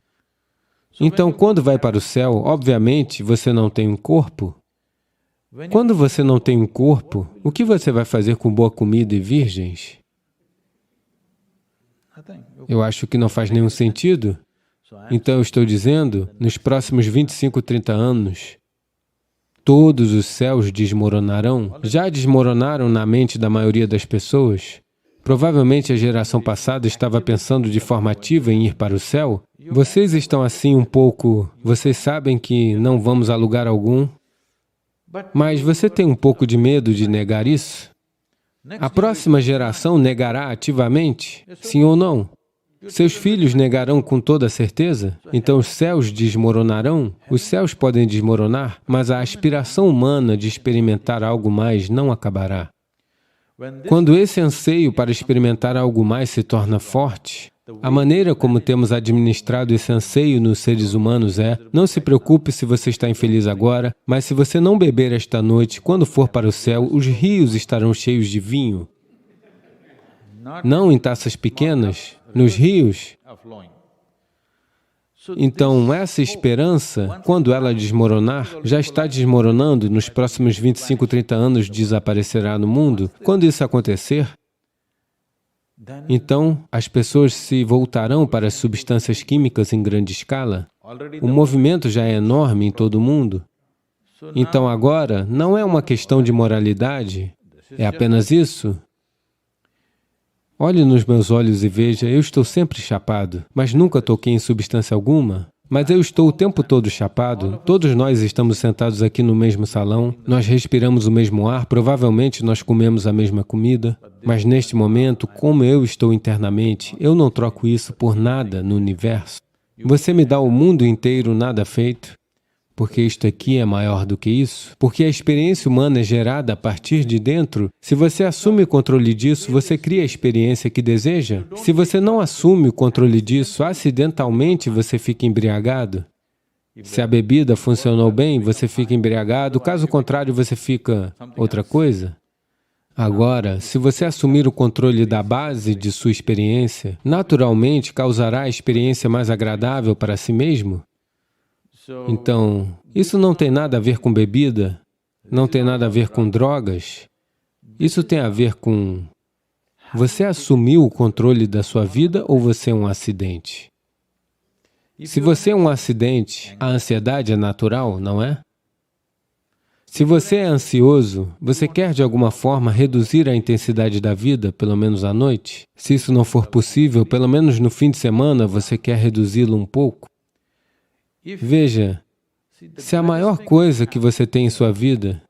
Então, quando vai para o céu, obviamente, você não tem um corpo. Quando você não tem um corpo, o que você vai fazer com boa comida e virgens? Eu acho que não faz nenhum sentido. Então, eu estou dizendo, nos próximos 25, 30 anos, todos os céus desmoronarão. Já desmoronaram na mente da maioria das pessoas? Provavelmente a geração passada estava pensando de forma ativa em ir para o céu. Vocês estão assim um pouco... Vocês sabem que não vamos a lugar algum, mas você tem um pouco de medo de negar isso? A próxima geração negará ativamente? Sim ou não? Seus filhos negarão com toda certeza? Então os céus desmoronarão? Os céus podem desmoronar, mas a aspiração humana de experimentar algo mais não acabará. Quando esse anseio para experimentar algo mais se torna forte, a maneira como temos administrado esse anseio nos seres humanos é: não se preocupe se você está infeliz agora, mas se você não beber esta noite, quando for para o céu, os rios estarão cheios de vinho. Não em taças pequenas, nos rios. Então, essa esperança, quando ela desmoronar, já está desmoronando e nos próximos 25, 30 anos desaparecerá no mundo. Quando isso acontecer, então as pessoas se voltarão para as substâncias químicas em grande escala. O movimento já é enorme em todo o mundo. Então agora, não é uma questão de moralidade, é apenas isso. Olhe nos meus olhos e veja, eu estou sempre chapado, mas nunca toquei em substância alguma. Mas eu estou o tempo todo chapado, todos nós estamos sentados aqui no mesmo salão, nós respiramos o mesmo ar, provavelmente nós comemos a mesma comida, mas neste momento, como eu estou internamente, eu não troco isso por nada no universo. Você me dá o mundo inteiro nada feito, porque isto aqui é maior do que isso, porque a experiência humana é gerada a partir de dentro. Se você assume o controle disso, você cria a experiência que deseja. Se você não assume o controle disso, acidentalmente você fica embriagado. Se a bebida funcionou bem, você fica embriagado, caso contrário, você fica outra coisa. Agora, se você assumir o controle da base de sua experiência, naturalmente causará a experiência mais agradável para si mesmo. Então, isso não tem nada a ver com bebida, não tem nada a ver com drogas. Isso tem a ver com... Você assumiu o controle da sua vida ou você é um acidente? Se você é um acidente, a ansiedade é natural, não é? Se você é ansioso, você quer de alguma forma reduzir a intensidade da vida, pelo menos à noite? Se isso não for possível, pelo menos no fim de semana você quer reduzi-lo um pouco? Veja, se a maior coisa que você tem em sua vida,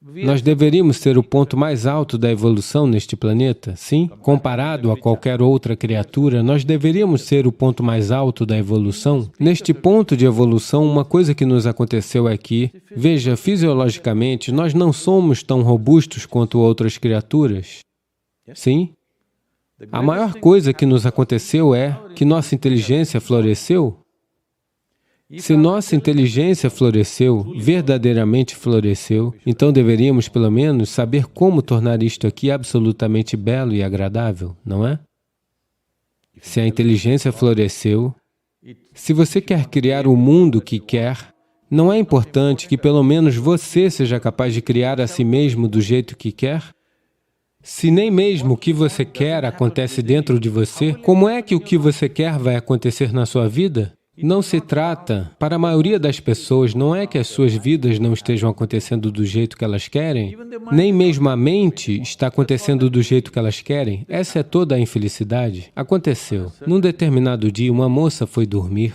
nós deveríamos ser o ponto mais alto da evolução neste planeta, sim? Comparado a qualquer outra criatura, nós deveríamos ser o ponto mais alto da evolução. Neste ponto de evolução, uma coisa que nos aconteceu é que, veja, fisiologicamente, nós não somos tão robustos quanto outras criaturas, sim? A maior coisa que nos aconteceu é que nossa inteligência floresceu. Se nossa inteligência floresceu, verdadeiramente floresceu, então deveríamos, pelo menos, saber como tornar isto aqui absolutamente belo e agradável, não é? Se a inteligência floresceu, se você quer criar o mundo que quer, não é importante que pelo menos você seja capaz de criar a si mesmo do jeito que quer? Se nem mesmo o que você quer acontece dentro de você, como é que o que você quer vai acontecer na sua vida? Não se trata, para a maioria das pessoas, não é que as suas vidas não estejam acontecendo do jeito que elas querem, nem mesmo a mente está acontecendo do jeito que elas querem. Essa é toda a infelicidade. Aconteceu. Num determinado dia, uma moça foi dormir.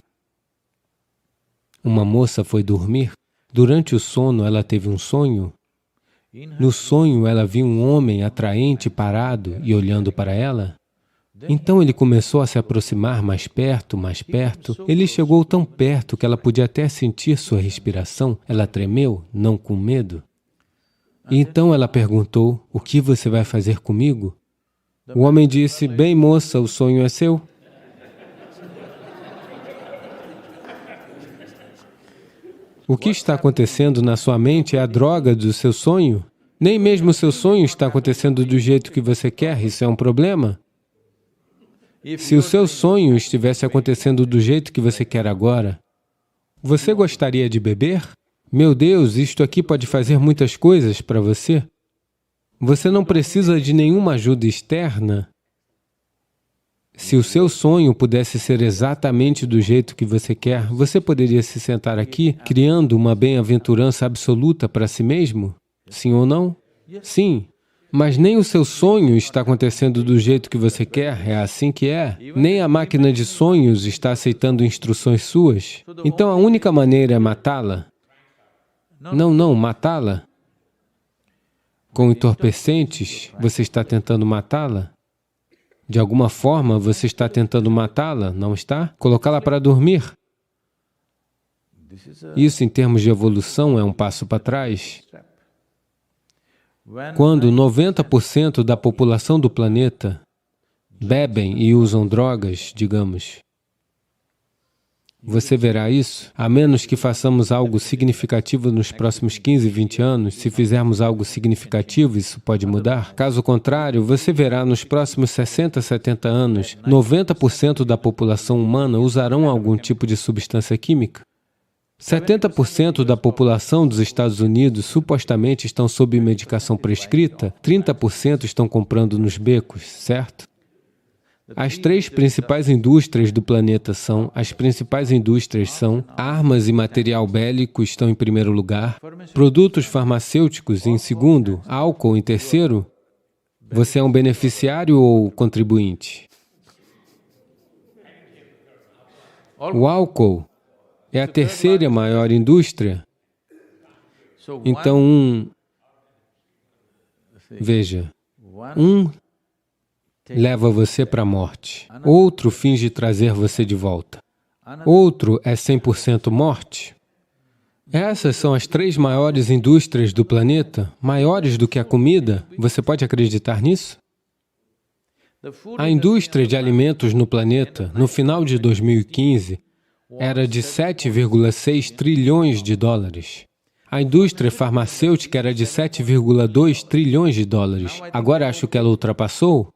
Durante o sono, ela teve um sonho. No sonho, ela viu um homem atraente parado e olhando para ela. Então ele começou a se aproximar mais perto, mais perto. Ele chegou tão perto que ela podia até sentir sua respiração. Ela tremeu, não com medo. E então ela perguntou, o que você vai fazer comigo? O homem disse, bem moça, o sonho é seu. O que está acontecendo na sua mente é a droga do seu sonho. Nem mesmo o seu sonho está acontecendo do jeito que você quer, isso é um problema. Se o seu sonho estivesse acontecendo do jeito que você quer agora, você gostaria de beber? Meu Deus, isto aqui pode fazer muitas coisas para você. Você não precisa de nenhuma ajuda externa. Se o seu sonho pudesse ser exatamente do jeito que você quer, você poderia se sentar aqui, criando uma bem-aventurança absoluta para si mesmo? Sim ou não? Sim. Mas nem o seu sonho está acontecendo do jeito que você quer, é assim que é. Nem a máquina de sonhos está aceitando instruções suas. Então a única maneira é matá-la. Não, matá-la. Com entorpecentes, você está tentando matá-la. De alguma forma, você está tentando matá-la, não está? Colocá-la para dormir. Isso, em termos de evolução, é um passo para trás. Quando 90% da população do planeta bebem e usam drogas, digamos, você verá isso? A menos que façamos algo significativo nos próximos 15, 20 anos, se fizermos algo significativo, isso pode mudar. Caso contrário, você verá nos próximos 60, 70 anos, 90% da população humana usarão algum tipo de substância química. 70% da população dos Estados Unidos supostamente estão sob medicação prescrita, 30% estão comprando nos becos, certo? As três principais indústrias do planeta são, armas e material bélico estão em primeiro lugar, produtos farmacêuticos em segundo, álcool em terceiro. Você é um beneficiário ou contribuinte? O álcool é a terceira maior indústria. Então, veja, leva você para a morte. Outro finge trazer você de volta. Outro é 100% morte. Essas são as três maiores indústrias do planeta, maiores do que a comida. Você pode acreditar nisso? A indústria de alimentos no planeta, no final de 2015, era de 7,6 trilhões de dólares. A indústria farmacêutica era de 7,2 trilhões de dólares. Agora acho que ela ultrapassou.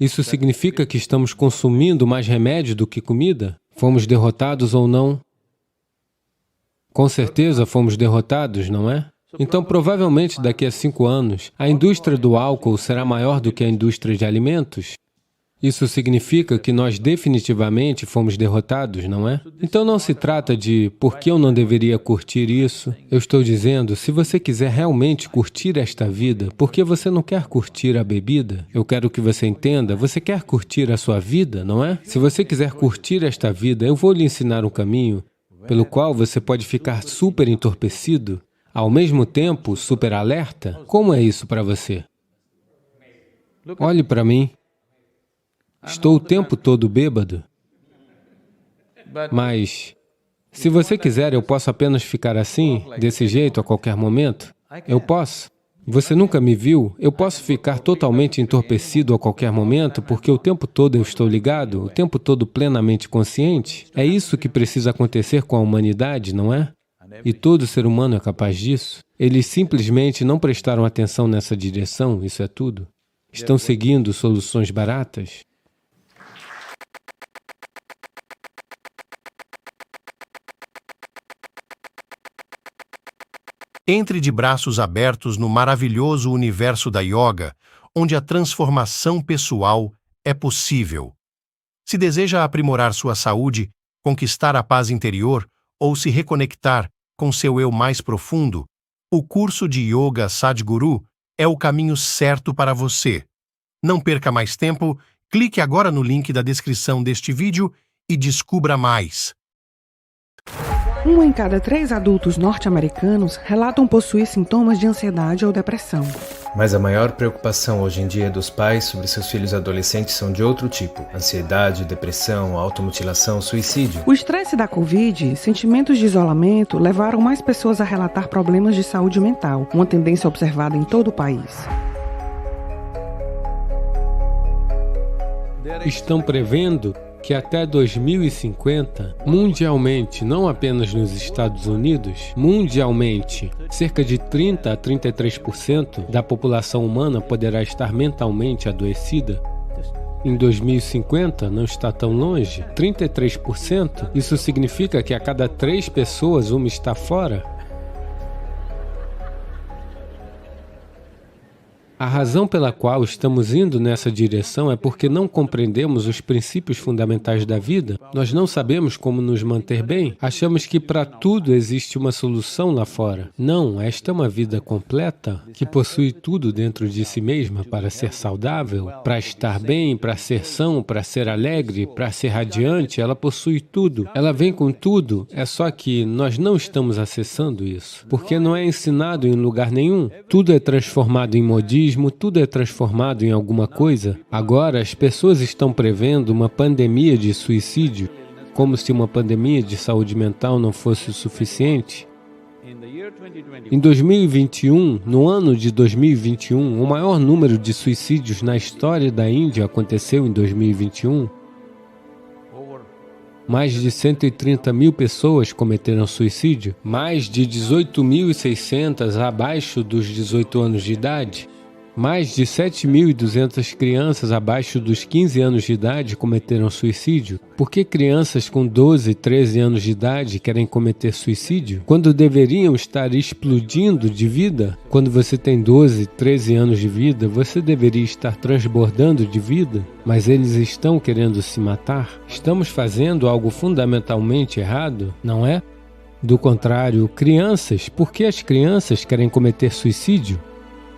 Isso significa que estamos consumindo mais remédio do que comida? Fomos derrotados ou não? Com certeza fomos derrotados, não é? Então, provavelmente daqui a 5 anos, a indústria do álcool será maior do que a indústria de alimentos? Isso significa que nós definitivamente fomos derrotados, não é? Então não se trata de por que eu não deveria curtir isso. Eu estou dizendo, se você quiser realmente curtir esta vida, por que você não quer curtir a bebida? Eu quero que você entenda, você quer curtir a sua vida, não é? Se você quiser curtir esta vida, eu vou lhe ensinar um caminho pelo qual você pode ficar super entorpecido, ao mesmo tempo super alerta. Como é isso para você? Olhe para mim. Estou o tempo todo bêbado, mas se você quiser, eu posso apenas ficar assim, desse jeito, a qualquer momento? Eu posso. Você nunca me viu? Eu posso ficar totalmente entorpecido a qualquer momento, porque o tempo todo eu estou ligado, o tempo todo plenamente consciente. É isso que precisa acontecer com a humanidade, não é? E todo ser humano é capaz disso. Eles simplesmente não prestaram atenção nessa direção, isso é tudo. Estão seguindo soluções baratas. Entre de braços abertos no maravilhoso universo da yoga, onde a transformação pessoal é possível. Se deseja aprimorar sua saúde, conquistar a paz interior ou se reconectar com seu eu mais profundo, o curso de Yoga Sadhguru é o caminho certo para você. Não perca mais tempo, clique agora no link da descrição deste vídeo e descubra mais. 1 em cada 3 adultos norte-americanos relatam possuir sintomas de ansiedade ou depressão. Mas a maior preocupação hoje em dia dos pais sobre seus filhos adolescentes são de outro tipo: ansiedade, depressão, automutilação, suicídio. O estresse da Covid e sentimentos de isolamento levaram mais pessoas a relatar problemas de saúde mental, uma tendência observada em todo o país. Estão prevendo que até 2050, mundialmente, não apenas nos Estados Unidos, mundialmente, cerca de 30 a 33% da população humana poderá estar mentalmente adoecida. Em 2050, não está tão longe, 33%, isso significa que a cada 3 pessoas, uma está fora. A razão pela qual estamos indo nessa direção é porque não compreendemos os princípios fundamentais da vida. Nós não sabemos como nos manter bem. Achamos que para tudo existe uma solução lá fora. Não, esta é uma vida completa, que possui tudo dentro de si mesma para ser saudável, para estar bem, para ser são, para ser alegre, para ser radiante. Ela possui tudo. Ela vem com tudo. É só que nós não estamos acessando isso, porque não é ensinado em lugar nenhum. Tudo é transformado em modismo, capitalismo tudo é transformado em alguma coisa, agora as pessoas estão prevendo uma pandemia de suicídio, como se uma pandemia de saúde mental não fosse o suficiente. Em 2021, no ano de 2021, o maior número de suicídios na história da Índia aconteceu em 2021. Mais de 130 mil pessoas cometeram suicídio, mais de 18.600 abaixo dos 18 anos de idade. Mais de 7.200 crianças abaixo dos 15 anos de idade cometeram suicídio. Por que crianças com 12, 13 anos de idade querem cometer suicídio, quando deveriam estar explodindo de vida? Quando você tem 12, 13 anos de vida, você deveria estar transbordando de vida, mas eles estão querendo se matar? Estamos fazendo algo fundamentalmente errado, não é? Do contrário, crianças, por que as crianças querem cometer suicídio?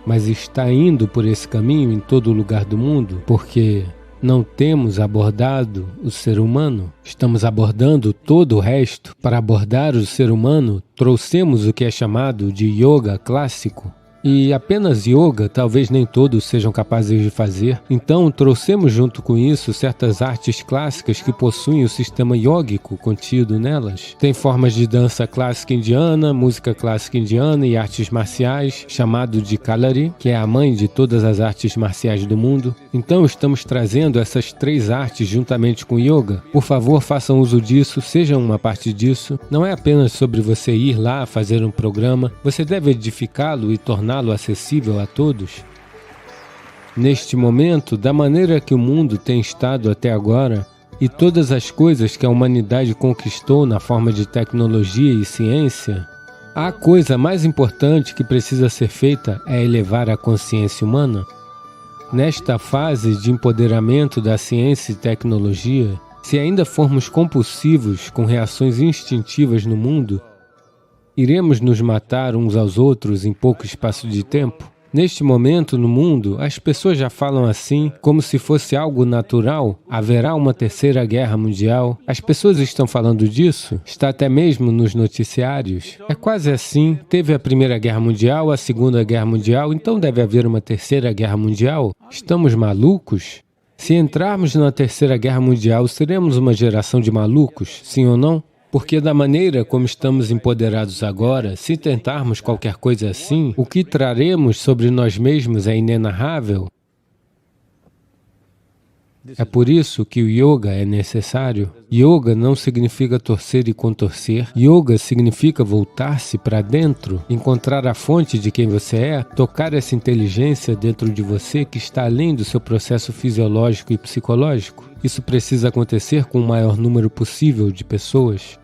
Mas está indo por esse caminho em todo lugar do mundo, porque não temos abordado o ser humano. Estamos abordando todo o resto. Para abordar o ser humano, trouxemos o que é chamado de yoga clássico. E apenas yoga, talvez nem todos sejam capazes de fazer. Então, trouxemos junto com isso certas artes clássicas que possuem o sistema yógico contido nelas. Tem formas de dança clássica indiana, música clássica indiana e artes marciais, chamado de Kalari, que é a mãe de todas as artes marciais do mundo. Então, estamos trazendo essas três artes juntamente com yoga. Por favor, façam uso disso, sejam uma parte disso. Não é apenas sobre você ir lá fazer um programa, você deve edificá-lo e torná-lo acessível a todos. Neste momento, da maneira que o mundo tem estado até agora, e todas as coisas que a humanidade conquistou na forma de tecnologia e ciência, a coisa mais importante que precisa ser feita é elevar a consciência humana. Nesta fase de empoderamento da ciência e tecnologia, se ainda formos compulsivos com reações instintivas no mundo, iremos nos matar uns aos outros em pouco espaço de tempo? Neste momento no mundo, as pessoas já falam assim, como se fosse algo natural. Haverá uma terceira guerra mundial. As pessoas estão falando disso? Está até mesmo nos noticiários. É quase assim. Teve a Primeira Guerra Mundial, a Segunda Guerra Mundial, então deve haver uma terceira guerra mundial? Estamos malucos? Se entrarmos na Terceira Guerra Mundial, seremos uma geração de malucos, sim ou não? Porque da maneira como estamos empoderados agora, se tentarmos qualquer coisa assim, o que traremos sobre nós mesmos é inenarrável. É por isso que o yoga é necessário. Yoga não significa torcer e contorcer. Yoga significa voltar-se para dentro, encontrar a fonte de quem você é, tocar essa inteligência dentro de você que está além do seu processo fisiológico e psicológico. Isso precisa acontecer com o maior número possível de pessoas.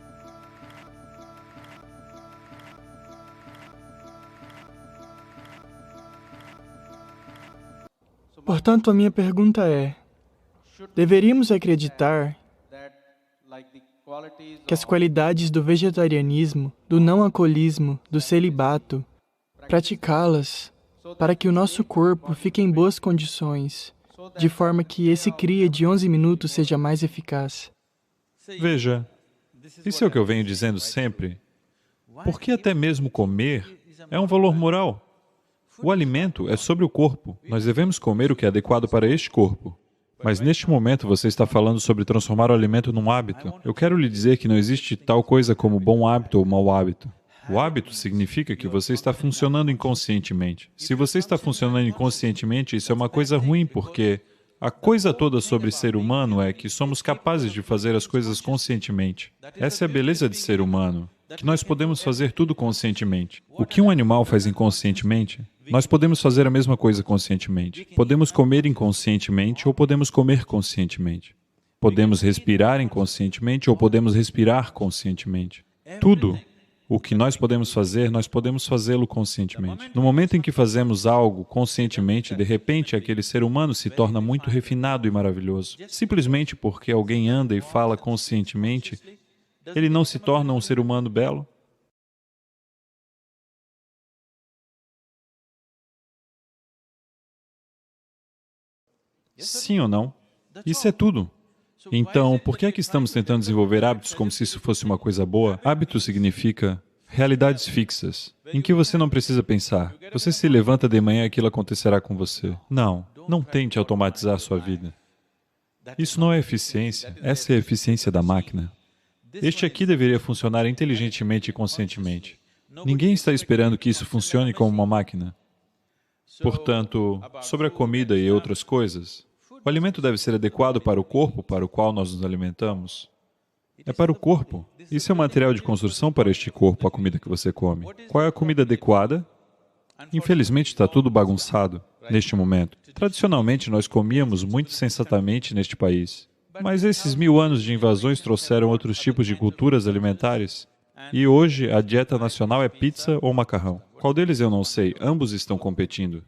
Portanto, a minha pergunta é: deveríamos acreditar que as qualidades do vegetarianismo, do não-alcoolismo, do celibato, praticá-las para que o nosso corpo fique em boas condições, de forma que esse cria de 11 minutos seja mais eficaz? Veja, isso é o que eu venho dizendo sempre. Porque até mesmo comer é um valor moral. O alimento é sobre o corpo. Nós devemos comer o que é adequado para este corpo. Mas neste momento você está falando sobre transformar o alimento num hábito. Eu quero lhe dizer que não existe tal coisa como bom hábito ou mau hábito. O hábito significa que você está funcionando inconscientemente. Se você está funcionando inconscientemente, isso é uma coisa ruim, porque a coisa toda sobre ser humano é que somos capazes de fazer as coisas conscientemente. Essa é a beleza de ser humano, que nós podemos fazer tudo conscientemente. O que um animal faz inconscientemente, nós podemos fazer a mesma coisa conscientemente. Podemos comer inconscientemente ou podemos comer conscientemente. Podemos respirar inconscientemente ou podemos respirar conscientemente. Tudo o que nós podemos fazê-lo conscientemente. No momento em que fazemos algo conscientemente, de repente aquele ser humano se torna muito refinado e maravilhoso. Simplesmente porque alguém anda e fala conscientemente, ele não se torna um ser humano belo? Sim ou não? Isso é tudo. Então, por que é que estamos tentando desenvolver hábitos como se isso fosse uma coisa boa? Hábito significa realidades fixas, em que você não precisa pensar. Você se levanta de manhã e aquilo acontecerá com você. Não tente automatizar sua vida. Isso não é eficiência, essa é a eficiência da máquina. Este aqui deveria funcionar inteligentemente e conscientemente. Ninguém está esperando que isso funcione como uma máquina. Portanto, sobre a comida e outras coisas, o alimento deve ser adequado para o corpo para o qual nós nos alimentamos. É para o corpo. Isso é um material de construção para este corpo, a comida que você come. Qual é a comida adequada? Infelizmente, está tudo bagunçado neste momento. Tradicionalmente, nós comíamos muito sensatamente neste país. Mas esses 1000 anos de invasões trouxeram outros tipos de culturas alimentares. E hoje, a dieta nacional é pizza ou macarrão. Qual deles eu não sei, ambos estão competindo.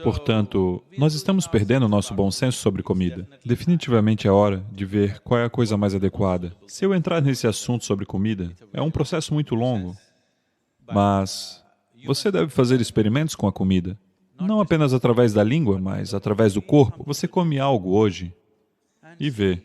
Portanto, nós estamos perdendo o nosso bom senso sobre comida. Definitivamente é hora de ver qual é a coisa mais adequada. Se eu entrar nesse assunto sobre comida, é um processo muito longo, mas você deve fazer experimentos com a comida. Não apenas através da língua, mas através do corpo. Você come algo hoje e vê.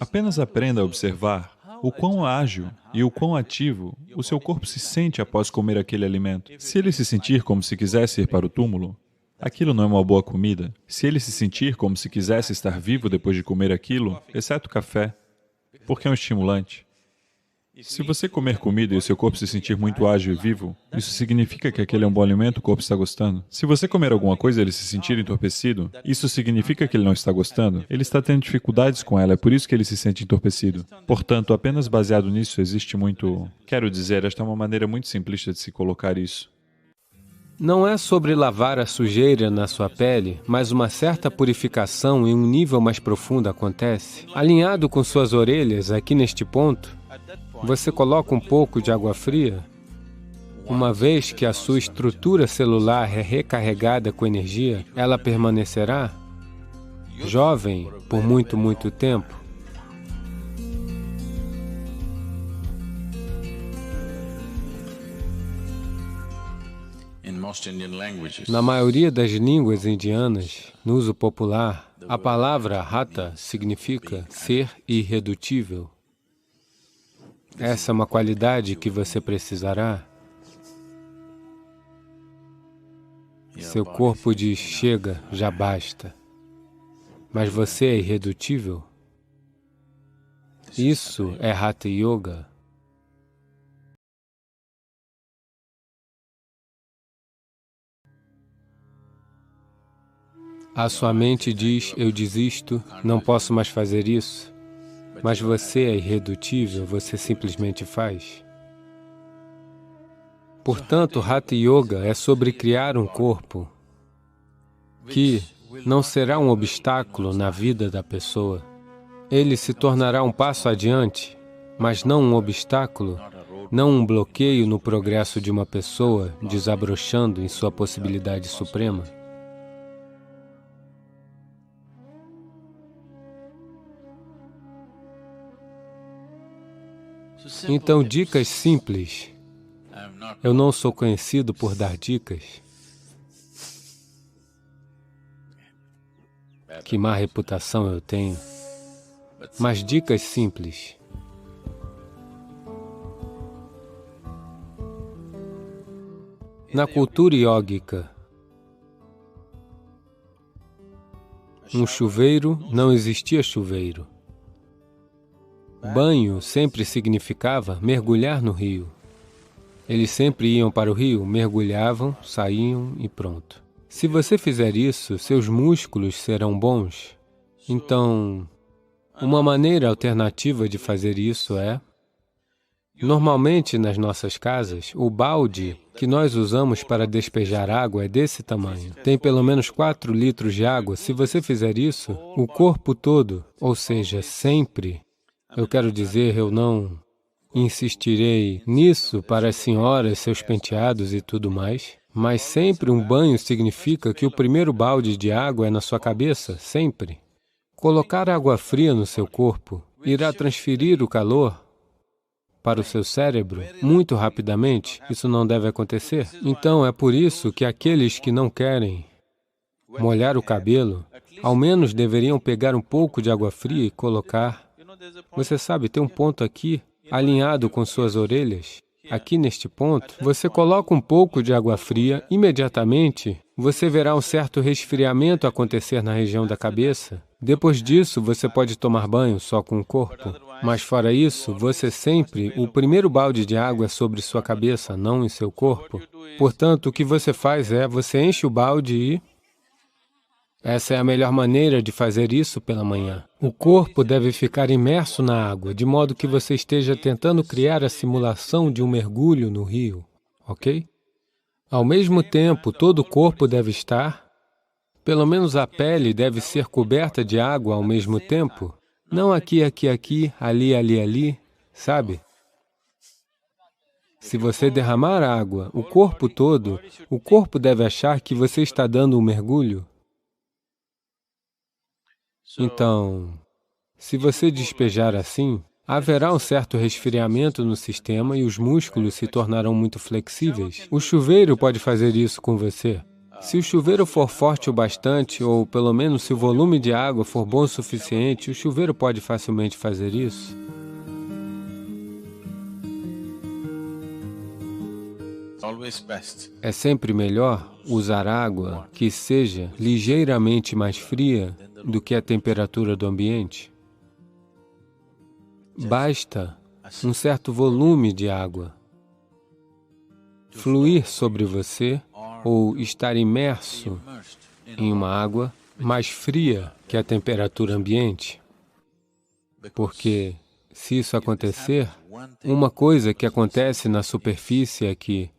Apenas aprenda a observar o quão ágil e o quão ativo o seu corpo se sente após comer aquele alimento. Se ele se sentir como se quisesse ir para o túmulo, aquilo não é uma boa comida. Se ele se sentir como se quisesse estar vivo depois de comer aquilo, exceto café, porque é um estimulante. Se você comer comida e o seu corpo se sentir muito ágil e vivo, isso significa que aquele é um bom alimento, o corpo está gostando. Se você comer alguma coisa e ele se sentir entorpecido, isso significa que ele não está gostando. Ele está tendo dificuldades com ela, é por isso que ele se sente entorpecido. Portanto, apenas baseado nisso existe muito... Quero dizer, esta é uma maneira muito simplista de se colocar isso. Não é sobre lavar a sujeira na sua pele, mas uma certa purificação em um nível mais profundo acontece. Alinhado com suas orelhas, aqui neste ponto, você coloca um pouco de água fria. Uma vez que a sua estrutura celular é recarregada com energia, ela permanecerá jovem por muito tempo. Na maioria das línguas indianas, no uso popular, a palavra Hatha significa ser irredutível. Essa é uma qualidade que você precisará. Seu corpo diz, chega, já basta. Mas você é irredutível. Isso é Hatha Yoga. A sua mente diz, eu desisto, não posso mais fazer isso. Mas você é irredutível, você simplesmente faz. Portanto, Hatha Yoga é sobre criar um corpo que não será um obstáculo na vida da pessoa. Ele se tornará um passo adiante, mas não um obstáculo, não um bloqueio no progresso de uma pessoa desabrochando em sua possibilidade suprema. Então, dicas simples. Eu não sou conhecido por dar dicas. Que má reputação eu tenho. Mas dicas simples. Na cultura iógica, um chuveiro não existia chuveiro. Banho sempre significava mergulhar no rio. Eles sempre iam para o rio, mergulhavam, saíam e pronto. Se você fizer isso, seus músculos serão bons. Então, uma maneira alternativa de fazer isso é... Normalmente, nas nossas casas, o balde que nós usamos para despejar água é desse tamanho. Tem pelo menos 4 litros de água. Se você fizer isso, o corpo todo, ou seja, sempre... Eu quero dizer, eu não insistirei nisso para as senhoras, seus penteados e tudo mais, mas sempre um banho significa que o primeiro balde de água é na sua cabeça, sempre. Colocar água fria no seu corpo irá transferir o calor para o seu cérebro muito rapidamente. Isso não deve acontecer. Então, é por isso que aqueles que não querem molhar o cabelo, ao menos deveriam pegar um pouco de água fria e colocar. Você sabe, tem um ponto aqui, alinhado com suas orelhas. Aqui neste ponto, você coloca um pouco de água fria, imediatamente você verá um certo resfriamento acontecer na região da cabeça. Depois disso, você pode tomar banho só com o corpo. Mas fora isso, você sempre, o primeiro balde de água é sobre sua cabeça, não em seu corpo. Portanto, o que você faz é, você enche o balde e... Essa é a melhor maneira de fazer isso pela manhã. O corpo deve ficar imerso na água, de modo que você esteja tentando criar a simulação de um mergulho no rio, ok? Ao mesmo tempo, todo o corpo deve estar, pelo menos a pele deve ser coberta de água ao mesmo tempo. Não aqui, aqui, aqui, ali, ali, ali, sabe? Se você derramar água, o corpo todo, o corpo deve achar que você está dando um mergulho. Então, se você despejar assim, haverá um certo resfriamento no sistema e os músculos se tornarão muito flexíveis. O chuveiro pode fazer isso com você. Se o chuveiro for forte o bastante, ou pelo menos se o volume de água for bom o suficiente, o chuveiro pode facilmente fazer isso. É sempre melhor usar água que seja ligeiramente mais fria do que a temperatura do ambiente. Basta um certo volume de água fluir sobre você ou estar imerso em uma água mais fria que a temperatura ambiente. Porque, se isso acontecer, uma coisa que acontece na superfície é que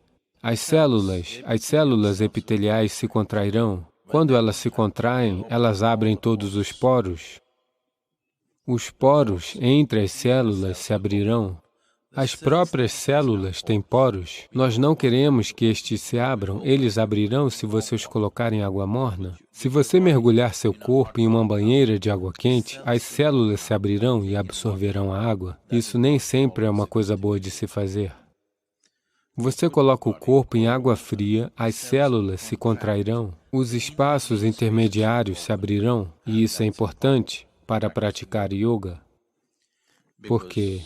as células epiteliais se contrairão. Quando elas se contraem, elas abrem todos os poros. Os poros entre as células se abrirão. As próprias células têm poros. Nós não queremos que estes se abram. Eles abrirão se você os colocar em água morna. Se você mergulhar seu corpo em uma banheira de água quente, as células se abrirão e absorverão a água. Isso nem sempre é uma coisa boa de se fazer. Você coloca o corpo em água fria, as células se contrairão, os espaços intermediários se abrirão, e isso é importante para praticar yoga, porque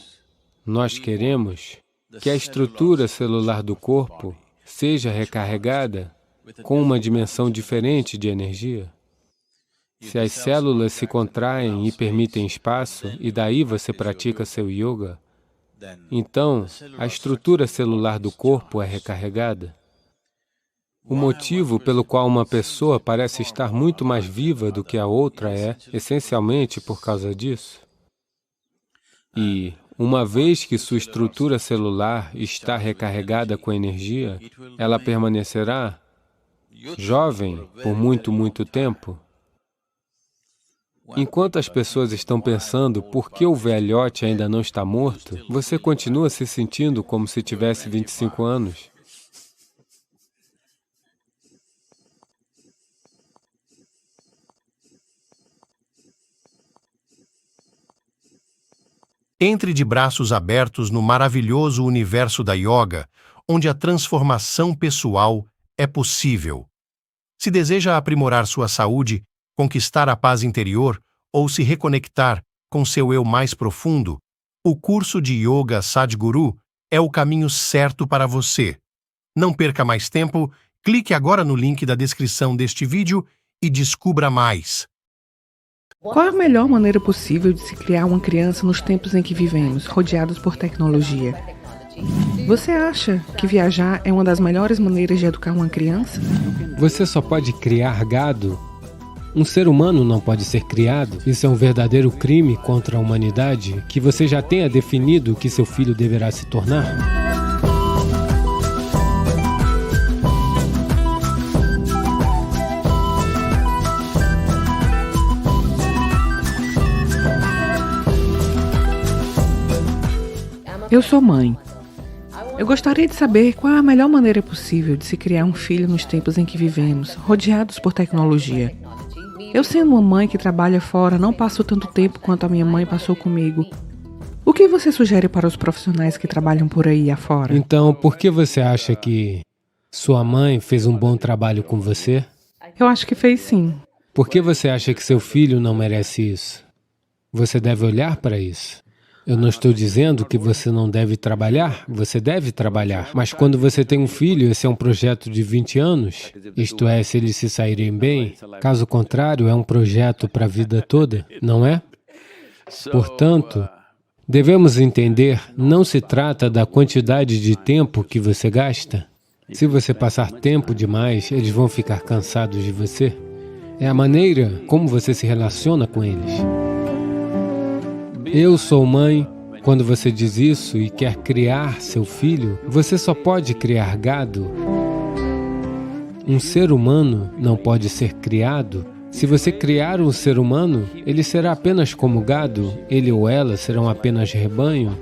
nós queremos que a estrutura celular do corpo seja recarregada com uma dimensão diferente de energia. Se as células se contraem e permitem espaço, e daí você pratica seu yoga, então, a estrutura celular do corpo é recarregada. O motivo pelo qual uma pessoa parece estar muito mais viva do que a outra é, essencialmente, por causa disso. E, uma vez que sua estrutura celular está recarregada com energia, ela permanecerá jovem por muito, muito tempo. Enquanto as pessoas estão pensando por que o velhote ainda não está morto, você continua se sentindo como se tivesse 25 anos. Entre de braços abertos no maravilhoso universo da yoga, onde a transformação pessoal é possível. Se deseja aprimorar sua saúde, conquistar a paz interior ou se reconectar com seu eu mais profundo, o curso de Yoga Sadhguru é o caminho certo para você. Não perca mais tempo, clique agora no link da descrição deste vídeo e descubra mais. Qual é a melhor maneira possível de se criar uma criança nos tempos em que vivemos, rodeados por tecnologia? Você acha que viajar é uma das melhores maneiras de educar uma criança? Você só pode criar gado? Um ser humano não pode ser criado. Isso é um verdadeiro crime contra a humanidade que você já tenha definido o que seu filho deverá se tornar. Eu sou mãe. Eu gostaria de saber qual é a melhor maneira possível de se criar um filho nos tempos em que vivemos, rodeados por tecnologia. Eu, sendo uma mãe que trabalha fora, não passo tanto tempo quanto a minha mãe passou comigo. O que você sugere para os profissionais que trabalham por aí afora? Então, por que você acha que sua mãe fez um bom trabalho com você? Eu acho que fez sim. Por que você acha que seu filho não merece isso? Você deve olhar para isso. Eu não estou dizendo que você não deve trabalhar, você deve trabalhar. Mas quando você tem um filho, esse é um projeto de 20 anos, isto é, se eles se saírem bem. Caso contrário, é um projeto para a vida toda, não é? Portanto, devemos entender, não se trata da quantidade de tempo que você gasta. Se você passar tempo demais, eles vão ficar cansados de você. É a maneira como você se relaciona com eles. Eu sou mãe. Quando você diz isso e quer criar seu filho, você só pode criar gado. Um ser humano não pode ser criado. Se você criar um ser humano, ele será apenas como gado, ele ou ela serão apenas rebanho.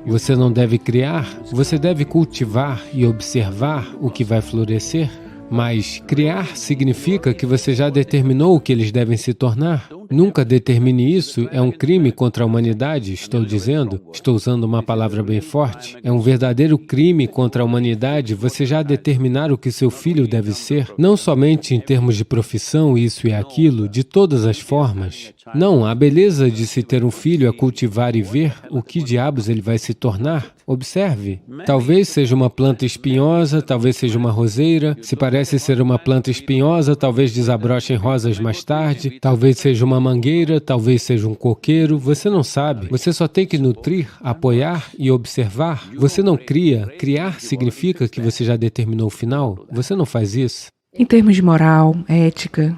Você não deve criar, você deve cultivar e observar o que vai florescer. Mas criar significa que você já determinou o que eles devem se tornar. Nunca determine isso, é um crime contra a humanidade, estou dizendo. Estou usando uma palavra bem forte. É um verdadeiro crime contra a humanidade você já determinar o que seu filho deve ser, não somente em termos de profissão, isso e aquilo, de todas as formas. Não, a beleza de se ter um filho é cultivar e ver o que diabos ele vai se tornar. Observe, talvez seja uma planta espinhosa, talvez seja uma roseira. Se parece ser uma planta espinhosa, talvez desabrochem rosas mais tarde. Talvez seja uma mangueira, talvez seja um coqueiro. Você não sabe. Você só tem que nutrir, apoiar e observar. Você não cria. Criar significa que você já determinou o final. Você não faz isso. Em termos de moral, ética,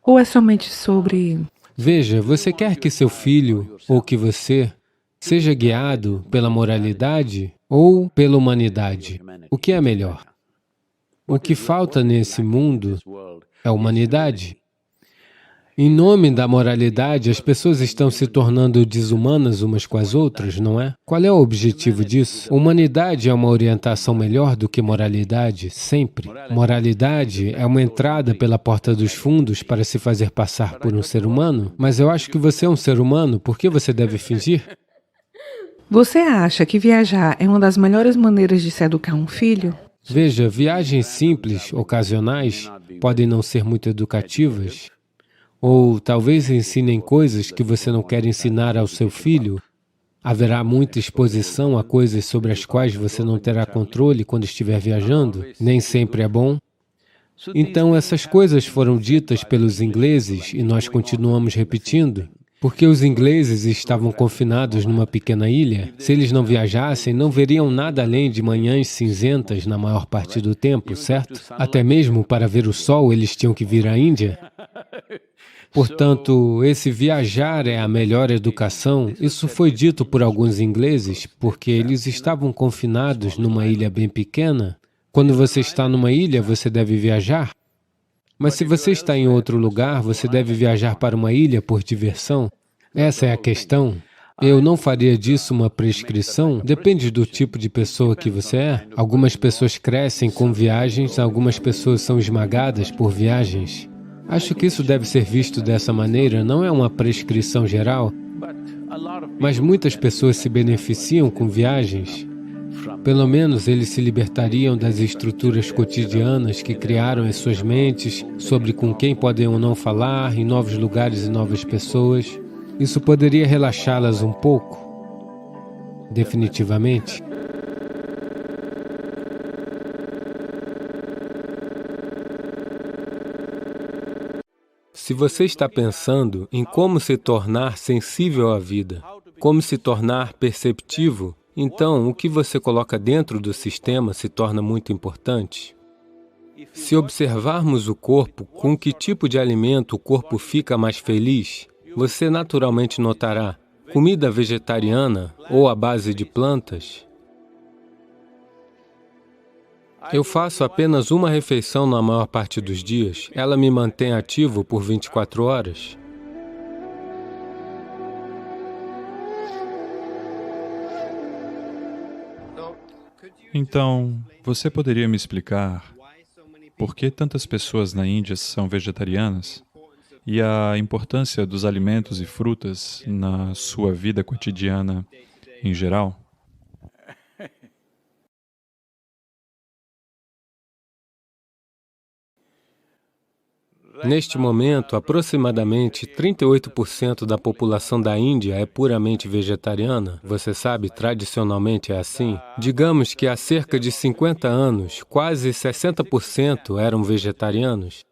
ou é somente sobre... Veja, você quer que seu filho ou que você seja guiado pela moralidade ou pela humanidade? O que é melhor? O que falta nesse mundo é a humanidade. Em nome da moralidade, as pessoas estão se tornando desumanas umas com as outras, não é? Qual é o objetivo disso? Humanidade é uma orientação melhor do que moralidade, sempre. Moralidade é uma entrada pela porta dos fundos para se fazer passar por um ser humano, mas eu acho que você é um ser humano, por que você deve fingir? Você acha que viajar é uma das melhores maneiras de se educar um filho? Veja, viagens simples, ocasionais, podem não ser muito educativas, ou talvez ensinem coisas que você não quer ensinar ao seu filho. Haverá muita exposição a coisas sobre as quais você não terá controle quando estiver viajando. Nem sempre é bom. Então, essas coisas foram ditas pelos ingleses e nós continuamos repetindo. Porque os ingleses estavam confinados numa pequena ilha, se eles não viajassem, não veriam nada além de manhãs cinzentas na maior parte do tempo, certo? Até mesmo para ver o sol, eles tinham que vir à Índia. Portanto, esse viajar é a melhor educação. Isso foi dito por alguns ingleses, porque eles estavam confinados numa ilha bem pequena. Quando você está numa ilha, você deve viajar. Mas se você está em outro lugar, você deve viajar para uma ilha por diversão. Essa é a questão. Eu não faria disso uma prescrição, depende do tipo de pessoa que você é. Algumas pessoas crescem com viagens, algumas pessoas são esmagadas por viagens. Acho que isso deve ser visto dessa maneira, não é uma prescrição geral, mas muitas pessoas se beneficiam com viagens. Pelo menos eles se libertariam das estruturas cotidianas que criaram em suas mentes sobre com quem podem ou não falar, em novos lugares e novas pessoas. Isso poderia relaxá-las um pouco, definitivamente. Se você está pensando em como se tornar sensível à vida, como se tornar perceptivo, então o que você coloca dentro do sistema se torna muito importante. Se observarmos o corpo, com que tipo de alimento o corpo fica mais feliz, você naturalmente notará comida vegetariana ou à base de plantas. Eu faço apenas uma refeição na maior parte dos dias. Ela me mantém ativo por 24 horas. Então, você poderia me explicar por que tantas pessoas na Índia são vegetarianas e a importância dos alimentos e frutas na sua vida cotidiana em geral? Neste momento, aproximadamente 38% da população da Índia é puramente vegetariana. Você sabe, tradicionalmente é assim. Digamos que há cerca de 50 anos, quase 60% eram vegetarianos.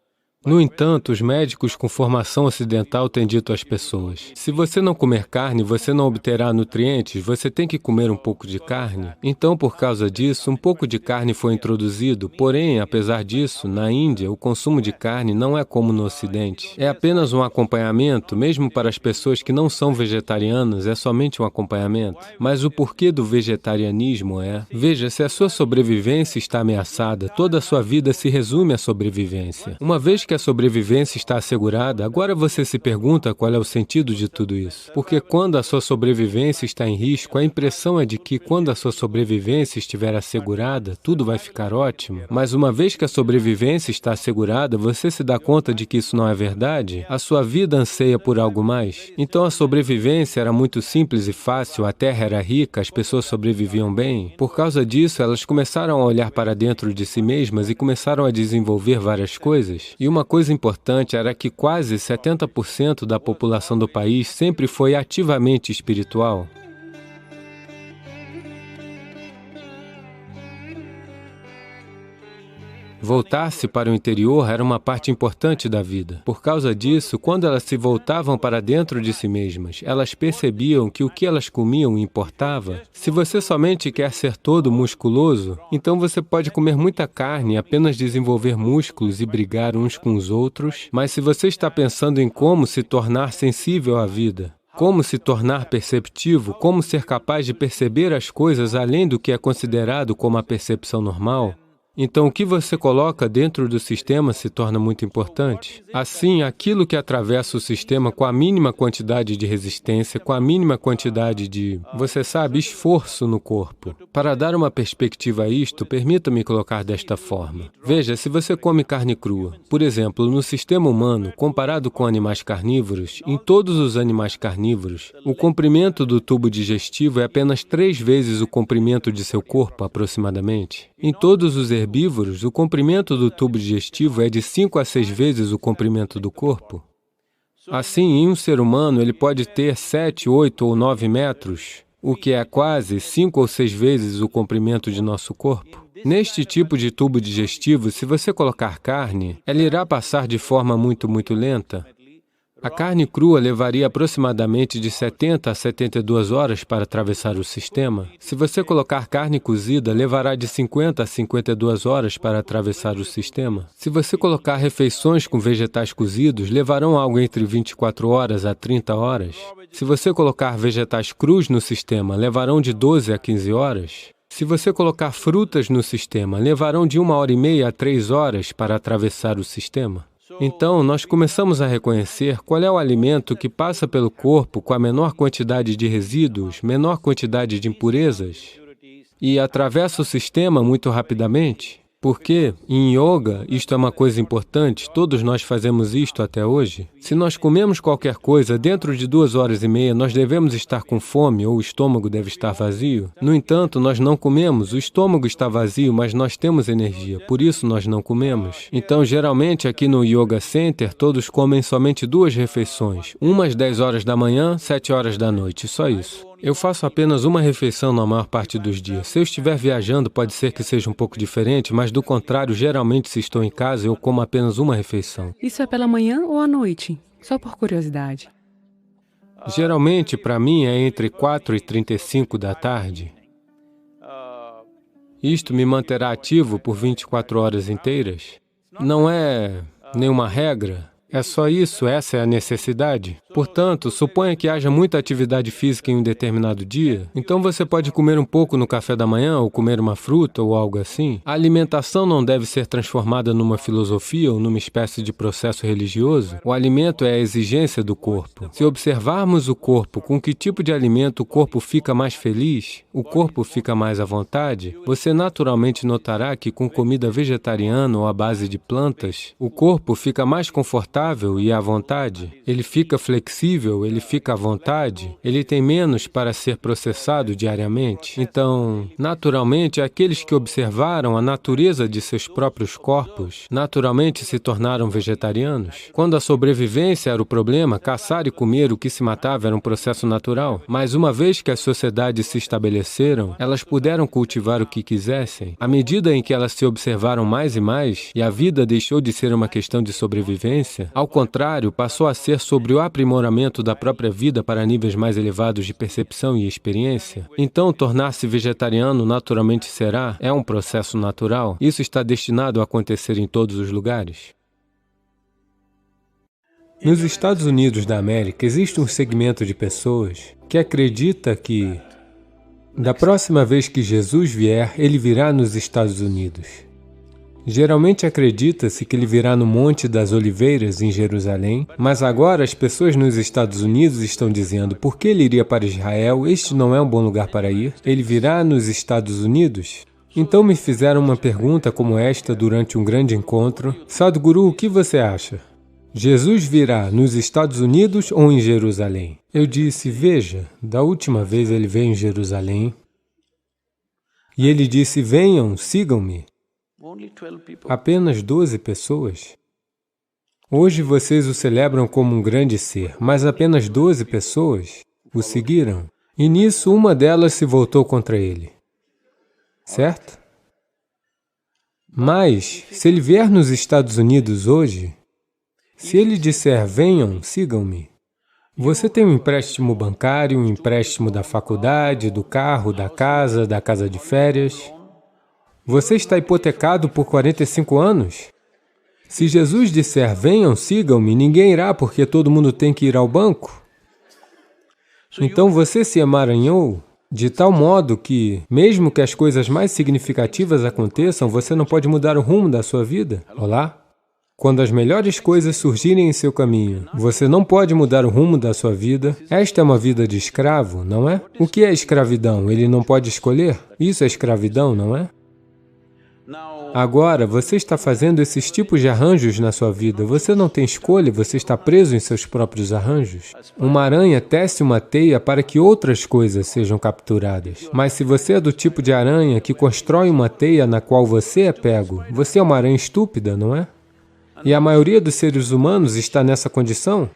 No entanto, os médicos com formação ocidental têm dito às pessoas: se você não comer carne, você não obterá nutrientes, você tem que comer um pouco de carne. Então, por causa disso, um pouco de carne foi introduzido, porém, apesar disso, na Índia, o consumo de carne não é como no Ocidente. É apenas um acompanhamento, mesmo para as pessoas que não são vegetarianas, é somente um acompanhamento. Mas o porquê do vegetarianismo é: veja, se a sua sobrevivência está ameaçada, toda a sua vida se resume à sobrevivência. Uma vez que a sobrevivência está assegurada, agora você se pergunta qual é o sentido de tudo isso. Porque quando a sua sobrevivência está em risco, a impressão é de que quando a sua sobrevivência estiver assegurada, tudo vai ficar ótimo. Mas uma vez que a sobrevivência está assegurada, você se dá conta de que isso não é verdade? A sua vida anseia por algo mais. Então a sobrevivência era muito simples e fácil, a terra era rica, as pessoas sobreviviam bem. Por causa disso, elas começaram a olhar para dentro de si mesmas e começaram a desenvolver várias coisas. E uma coisa importante era que quase 70% da população do país sempre foi ativamente espiritual. Voltar-se para o interior era uma parte importante da vida. Por causa disso, quando elas se voltavam para dentro de si mesmas, elas percebiam que o que elas comiam importava. Se você somente quer ser todo musculoso, então você pode comer muita carne e apenas desenvolver músculos e brigar uns com os outros. Mas se você está pensando em como se tornar sensível à vida, como se tornar perceptivo, como ser capaz de perceber as coisas além do que é considerado como a percepção normal, então, o que você coloca dentro do sistema se torna muito importante. Assim, aquilo que atravessa o sistema com a mínima quantidade de resistência, com a mínima quantidade de, você sabe, esforço no corpo. Para dar uma perspectiva a isto, permita-me colocar desta forma. Veja, se você come carne crua, por exemplo, no sistema humano, comparado com animais carnívoros, em todos os animais carnívoros, o comprimento do tubo digestivo é apenas 3 vezes o comprimento de seu corpo, aproximadamente. Em todos os herbívoros, o comprimento do tubo digestivo é de 5 a 6 vezes o comprimento do corpo. Assim, em um ser humano, ele pode ter 7, 8 ou 9 metros, o que é quase 5 ou 6 vezes o comprimento de nosso corpo. Neste tipo de tubo digestivo, se você colocar carne, ela irá passar de forma muito lenta. A carne crua levaria aproximadamente de 70 a 72 horas para atravessar o sistema. Se você colocar carne cozida, levará de 50 a 52 horas para atravessar o sistema. Se você colocar refeições com vegetais cozidos, levarão algo entre 24 horas a 30 horas. Se você colocar vegetais crus no sistema, levarão de 12 a 15 horas. Se você colocar frutas no sistema, levarão de 1h30 a 3 horas para atravessar o sistema. Então, nós começamos a reconhecer qual é o alimento que passa pelo corpo com a menor quantidade de resíduos, menor quantidade de impurezas, e atravessa o sistema muito rapidamente. Porque, em yoga, isto é uma coisa importante, todos nós fazemos isto até hoje. Se nós comemos qualquer coisa, dentro de 2h30, nós devemos estar com fome ou o estômago deve estar vazio. No entanto, nós não comemos, o estômago está vazio, mas nós temos energia, por isso nós não comemos. Então, geralmente, aqui no Yoga Center, todos comem somente 2 refeições, uma às 10 horas da manhã, 7 horas da noite, só isso. Eu faço apenas uma refeição na maior parte dos dias. Se eu estiver viajando, pode ser que seja um pouco diferente, mas do contrário, geralmente se estou em casa, eu como apenas uma refeição. Isso é pela manhã ou à noite? Só por curiosidade. Geralmente, para mim, é entre 4h35 da tarde. Isto me manterá ativo por 24 horas inteiras. Não é nenhuma regra. É só isso, essa é a necessidade. Portanto, suponha que haja muita atividade física em um determinado dia, então você pode comer um pouco no café da manhã, ou comer uma fruta, ou algo assim. A alimentação não deve ser transformada numa filosofia ou numa espécie de processo religioso. O alimento é a exigência do corpo. Se observarmos o corpo, com que tipo de alimento o corpo fica mais feliz, o corpo fica mais à vontade, você naturalmente notará que com comida vegetariana ou à base de plantas, o corpo fica mais confortável mutável e à vontade. Ele fica flexível, ele fica à vontade, ele tem menos para ser processado diariamente. Então, naturalmente, aqueles que observaram a natureza de seus próprios corpos, naturalmente se tornaram vegetarianos. Quando a sobrevivência era o problema, caçar e comer o que se matava era um processo natural. Mas uma vez que as sociedades se estabeleceram, elas puderam cultivar o que quisessem. À medida em que elas se observaram mais e mais, e a vida deixou de ser uma questão de sobrevivência, ao contrário, passou a ser sobre o aprimoramento da própria vida para níveis mais elevados de percepção e experiência. Então, tornar-se vegetariano naturalmente será, é um processo natural. Isso está destinado a acontecer em todos os lugares. Nos Estados Unidos da América, existe um segmento de pessoas que acredita que, da próxima vez que Jesus vier, ele virá nos Estados Unidos. Geralmente acredita-se que ele virá no Monte das Oliveiras, em Jerusalém, mas agora as pessoas nos Estados Unidos estão dizendo: por que ele iria para Israel? Este não é um bom lugar para ir. Ele virá nos Estados Unidos? Então me fizeram uma pergunta como esta durante um grande encontro: Sadhguru, o que você acha? Jesus virá nos Estados Unidos ou em Jerusalém? Eu disse: veja, da última vez ele veio em Jerusalém e ele disse: venham, sigam-me. Apenas 12 pessoas. Hoje vocês o celebram como um grande ser, mas apenas 12 pessoas o seguiram. E nisso uma delas se voltou contra ele. Certo? Mas, se ele vier nos Estados Unidos hoje, se ele disser: venham, sigam-me, você tem um empréstimo bancário, um empréstimo da faculdade, do carro, da casa de férias. Você está hipotecado por 45 anos? Se Jesus disser: venham, sigam-me, ninguém irá porque todo mundo tem que ir ao banco. Então você se emaranhou de tal modo que, mesmo que as coisas mais significativas aconteçam, você não pode mudar o rumo da sua vida. Olá? Quando as melhores coisas surgirem em seu caminho, você não pode mudar o rumo da sua vida. Esta é uma vida de escravo, não é? O que é escravidão? Ele não pode escolher? Isso é escravidão, não é? Agora, você está fazendo esses tipos de arranjos na sua vida. Você não tem escolha, você está preso em seus próprios arranjos. Uma aranha tece uma teia para que outras coisas sejam capturadas. Mas se você é do tipo de aranha que constrói uma teia na qual você é pego, você é uma aranha estúpida, não é? E a maioria dos seres humanos está nessa condição.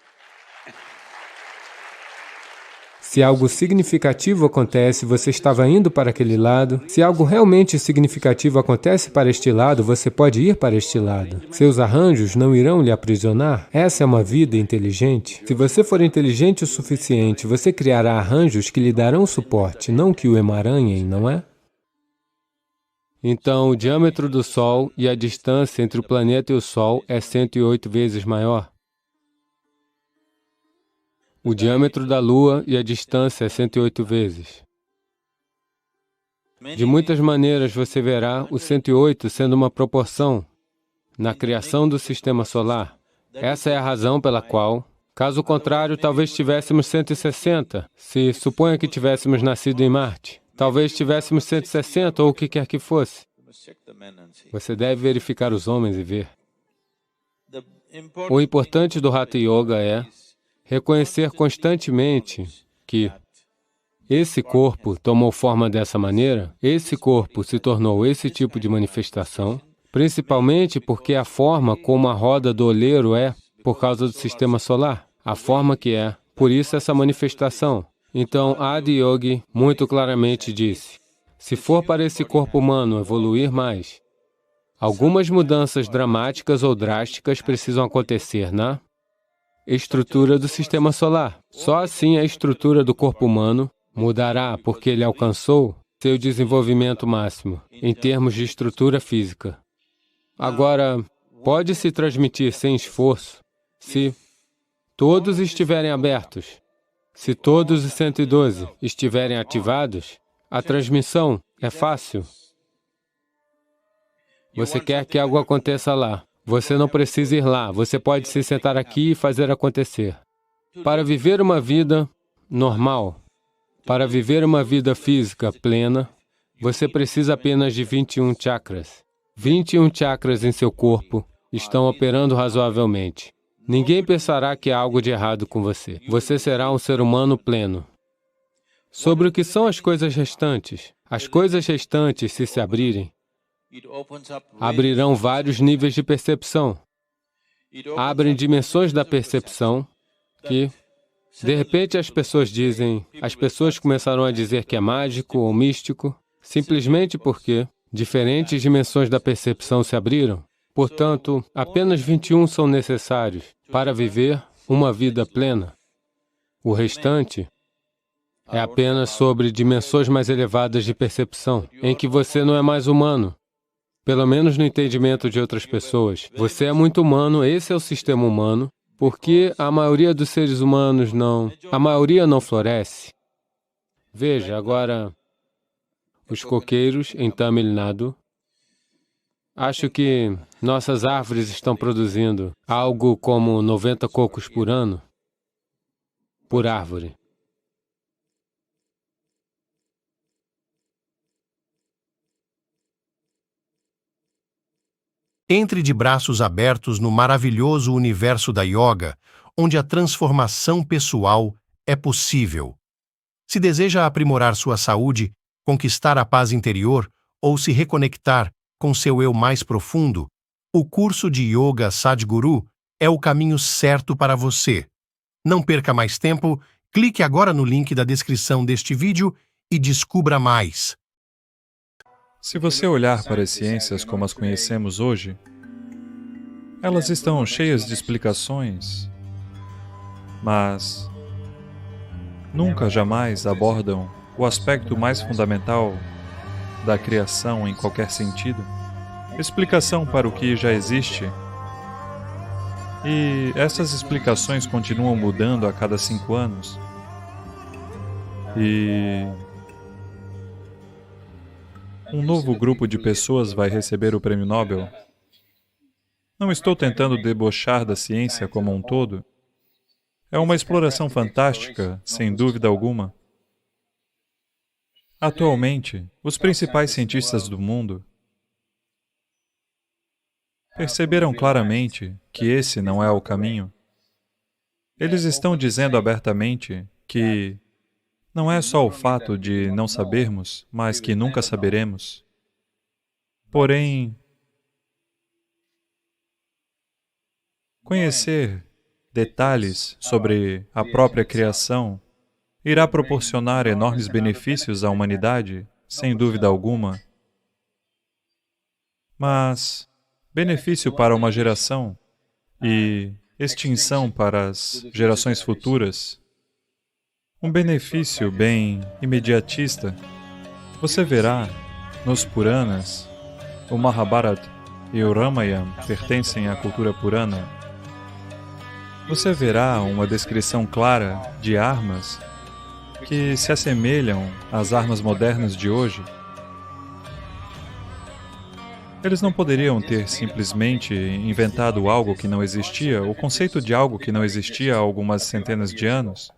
Se algo significativo acontece, você estava indo para aquele lado. Se algo realmente significativo acontece para este lado, você pode ir para este lado. Seus arranjos não irão lhe aprisionar. Essa é uma vida inteligente. Se você for inteligente o suficiente, você criará arranjos que lhe darão suporte, não que o emaranhem, não é? Então, o diâmetro do Sol e a distância entre o planeta e o Sol é 108 vezes maior. O diâmetro da Lua e a distância é 108 vezes. De muitas maneiras você verá o 108 sendo uma proporção na criação do sistema solar. Essa é a razão pela qual, caso contrário, talvez tivéssemos 160, se suponha que tivéssemos nascido em Marte. Talvez tivéssemos 160 ou o que quer que fosse. Você deve verificar os homens e ver. O importante do Hatha Yoga é reconhecer constantemente que esse corpo tomou forma dessa maneira, esse corpo se tornou esse tipo de manifestação, principalmente porque a forma como a roda do oleiro é por causa do sistema solar, a forma que é, por isso essa manifestação. Então, Adi Yogi muito claramente disse: se for para esse corpo humano evoluir mais, algumas mudanças dramáticas ou drásticas precisam acontecer na estrutura do sistema solar. Só assim a estrutura do corpo humano mudará, porque ele alcançou seu desenvolvimento máximo, em termos de estrutura física. Agora, pode-se transmitir sem esforço, se todos estiverem abertos. Se todos os 112 estiverem ativados, a transmissão é fácil. Você quer que algo aconteça lá. Você não precisa ir lá, você pode se sentar aqui e fazer acontecer. Para viver uma vida normal, para viver uma vida física plena, você precisa apenas de 21 chakras. 21 chakras em seu corpo estão operando razoavelmente. Ninguém pensará que há algo de errado com você. Você será um ser humano pleno. Sobre o que são as coisas restantes? As coisas restantes, se abrirem, abrirão vários níveis de percepção. Abrem dimensões da percepção que, de repente, as pessoas começarão a dizer que é mágico ou místico, simplesmente porque diferentes dimensões da percepção se abriram. Portanto, apenas 21 são necessários para viver uma vida plena. O restante é apenas sobre dimensões mais elevadas de percepção, em que você não é mais humano, pelo menos no entendimento de outras pessoas. Você é muito humano, esse é o sistema humano, porque a maioria dos seres humanos não floresce. Veja, agora, os coqueiros em Tamil Nadu, acho que nossas árvores estão produzindo algo como 90 cocos por ano, por árvore. Entre de braços abertos no maravilhoso universo da yoga, onde a transformação pessoal é possível. Se deseja aprimorar sua saúde, conquistar a paz interior ou se reconectar com seu eu mais profundo, o curso de Yoga Sadhguru é o caminho certo para você. Não perca mais tempo, clique agora no link da descrição deste vídeo e descubra mais. Se você olhar para as ciências como as conhecemos hoje, elas estão cheias de explicações, mas nunca, jamais abordam o aspecto mais fundamental da criação em qualquer sentido, explicação para o que já existe. E essas explicações continuam mudando a cada 5 anos. E um novo grupo de pessoas vai receber o Prêmio Nobel. Não estou tentando debochar da ciência como um todo. É uma exploração fantástica, sem dúvida alguma. Atualmente, os principais cientistas do mundo perceberam claramente que esse não é o caminho. Eles estão dizendo abertamente que não é só o fato de não sabermos, mas que nunca saberemos. Porém, conhecer detalhes sobre a própria criação irá proporcionar enormes benefícios à humanidade, sem dúvida alguma. Mas benefício para uma geração e extinção para as gerações futuras, um benefício bem imediatista. Você verá nos Puranas, o Mahabharata e o Ramayana pertencem à cultura Purana. Você verá uma descrição clara de armas que se assemelham às armas modernas de hoje. Eles não poderiam ter simplesmente inventado algo que não existia, o conceito de algo que não existia há algumas centenas de anos.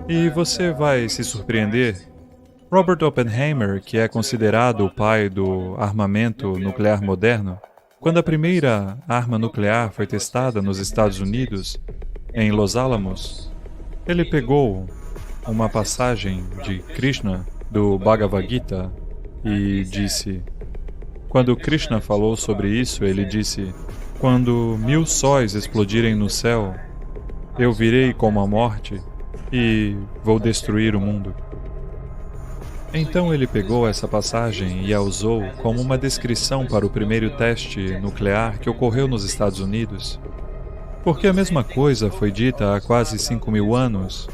E você vai se surpreender. Robert Oppenheimer, que é considerado o pai do armamento nuclear moderno, quando a primeira arma nuclear foi testada nos Estados Unidos, em Los Alamos, ele pegou uma passagem de Krishna, do Bhagavad Gita, e disse... Quando Krishna falou sobre isso, ele disse: quando 1000 sóis explodirem no céu, eu virei como a morte e vou destruir o mundo. Então ele pegou essa passagem e a usou como uma descrição para o primeiro teste nuclear que ocorreu nos Estados Unidos. Porque a mesma coisa foi dita há quase 5.000 anos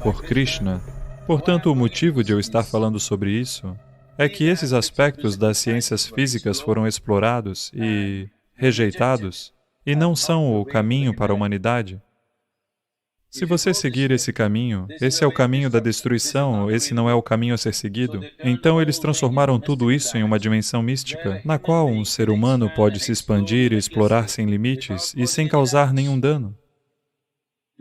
por Krishna. Portanto, o motivo de eu estar falando sobre isso é que esses aspectos das ciências físicas foram explorados e rejeitados e não são o caminho para a humanidade. Se você seguir esse caminho, esse é o caminho da destruição, esse não é o caminho a ser seguido. Então eles transformaram tudo isso em uma dimensão mística, na qual um ser humano pode se expandir e explorar sem limites e sem causar nenhum dano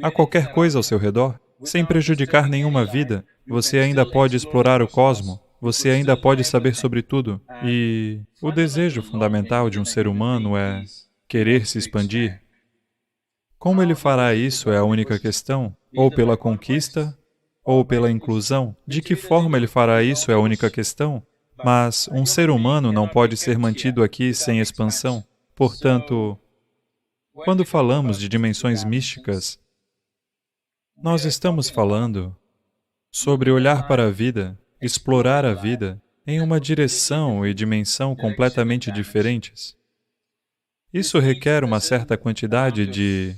a qualquer coisa ao seu redor, sem prejudicar nenhuma vida. Você ainda pode explorar o cosmos. Você ainda pode saber sobre tudo. E o desejo fundamental de um ser humano é querer se expandir? Como ele fará isso é a única questão? Ou pela conquista, ou pela inclusão? De que forma ele fará isso é a única questão? Mas um ser humano não pode ser mantido aqui sem expansão. Portanto, quando falamos de dimensões místicas, nós estamos falando sobre olhar para a vida, explorar a vida em uma direção e dimensão completamente diferentes. Isso requer uma certa quantidade de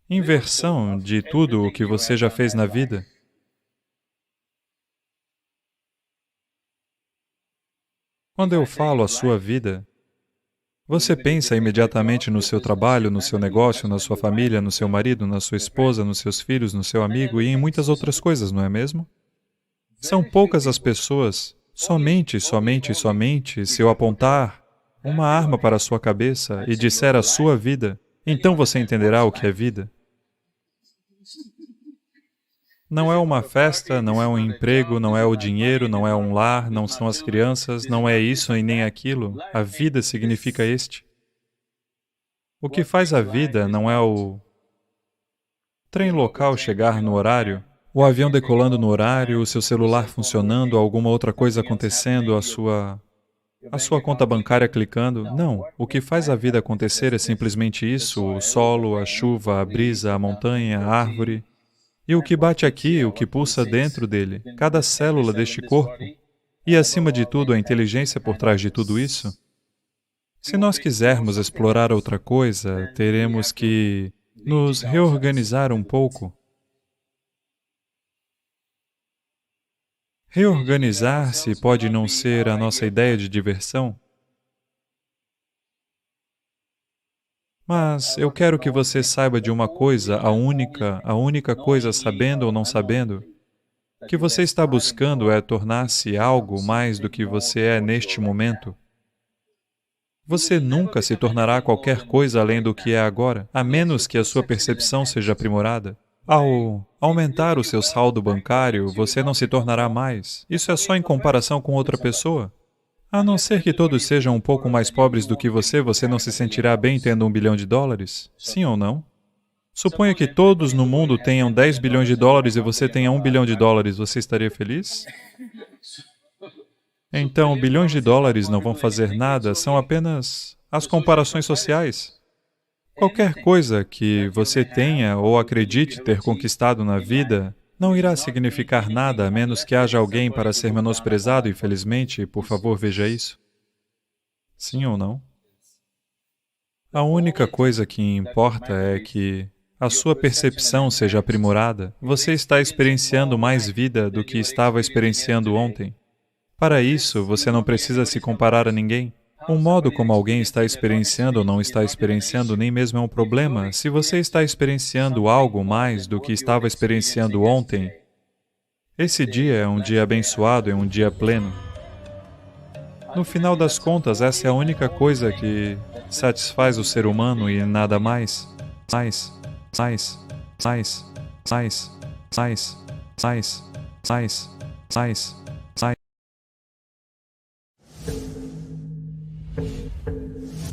inversão de tudo o que você já fez na vida. Quando eu falo a sua vida, você pensa imediatamente no seu trabalho, no seu negócio, na sua família, no seu marido, na sua esposa, nos seus filhos, no seu amigo e em muitas outras coisas, não é mesmo? São poucas as pessoas, somente se eu apontar uma arma para a sua cabeça e disser a sua vida, então você entenderá o que é vida. Não é uma festa, não é um emprego, não é o dinheiro, não é um lar, não são as crianças, não é isso e nem aquilo. A vida significa este. O que faz a vida não é o trem local chegar no horário, o avião decolando no horário, o seu celular funcionando, alguma outra coisa acontecendo, a sua conta bancária clicando. Não, o que faz a vida acontecer é simplesmente isso, o solo, a chuva, a brisa, a montanha, a árvore. E o que bate aqui, o que pulsa dentro dele, cada célula deste corpo, e acima de tudo a inteligência por trás de tudo isso. Se nós quisermos explorar outra coisa, teremos que nos reorganizar um pouco. Reorganizar-se pode não ser a nossa ideia de diversão, mas eu quero que você saiba de uma coisa, a única coisa, sabendo ou não sabendo, que você está buscando é tornar-se algo mais do que você é neste momento. Você nunca se tornará qualquer coisa além do que é agora, a menos que a sua percepção seja aprimorada. Ao aumentar o seu saldo bancário, você não se tornará mais. Isso é só em comparação com outra pessoa. A não ser que todos sejam um pouco mais pobres do que você não se sentirá bem tendo $1 bilhão? Sim ou não? Suponha que todos no mundo tenham $10 bilhões e você tenha $1 bilhão, você estaria feliz? Então, bilhões de dólares não vão fazer nada, são apenas as comparações sociais. Qualquer coisa que você tenha ou acredite ter conquistado na vida não irá significar nada a menos que haja alguém para ser menosprezado, infelizmente. Por favor, veja isso. Sim ou não? A única coisa que importa é que a sua percepção seja aprimorada. Você está experienciando mais vida do que estava experienciando ontem. Para isso, você não precisa se comparar a ninguém. O modo como alguém está experienciando ou não está experienciando nem mesmo é um problema. Se você está experienciando algo mais do que estava experienciando ontem, esse dia é um dia abençoado, é um dia pleno. No final das contas, essa é a única coisa que satisfaz o ser humano e nada mais. Mais.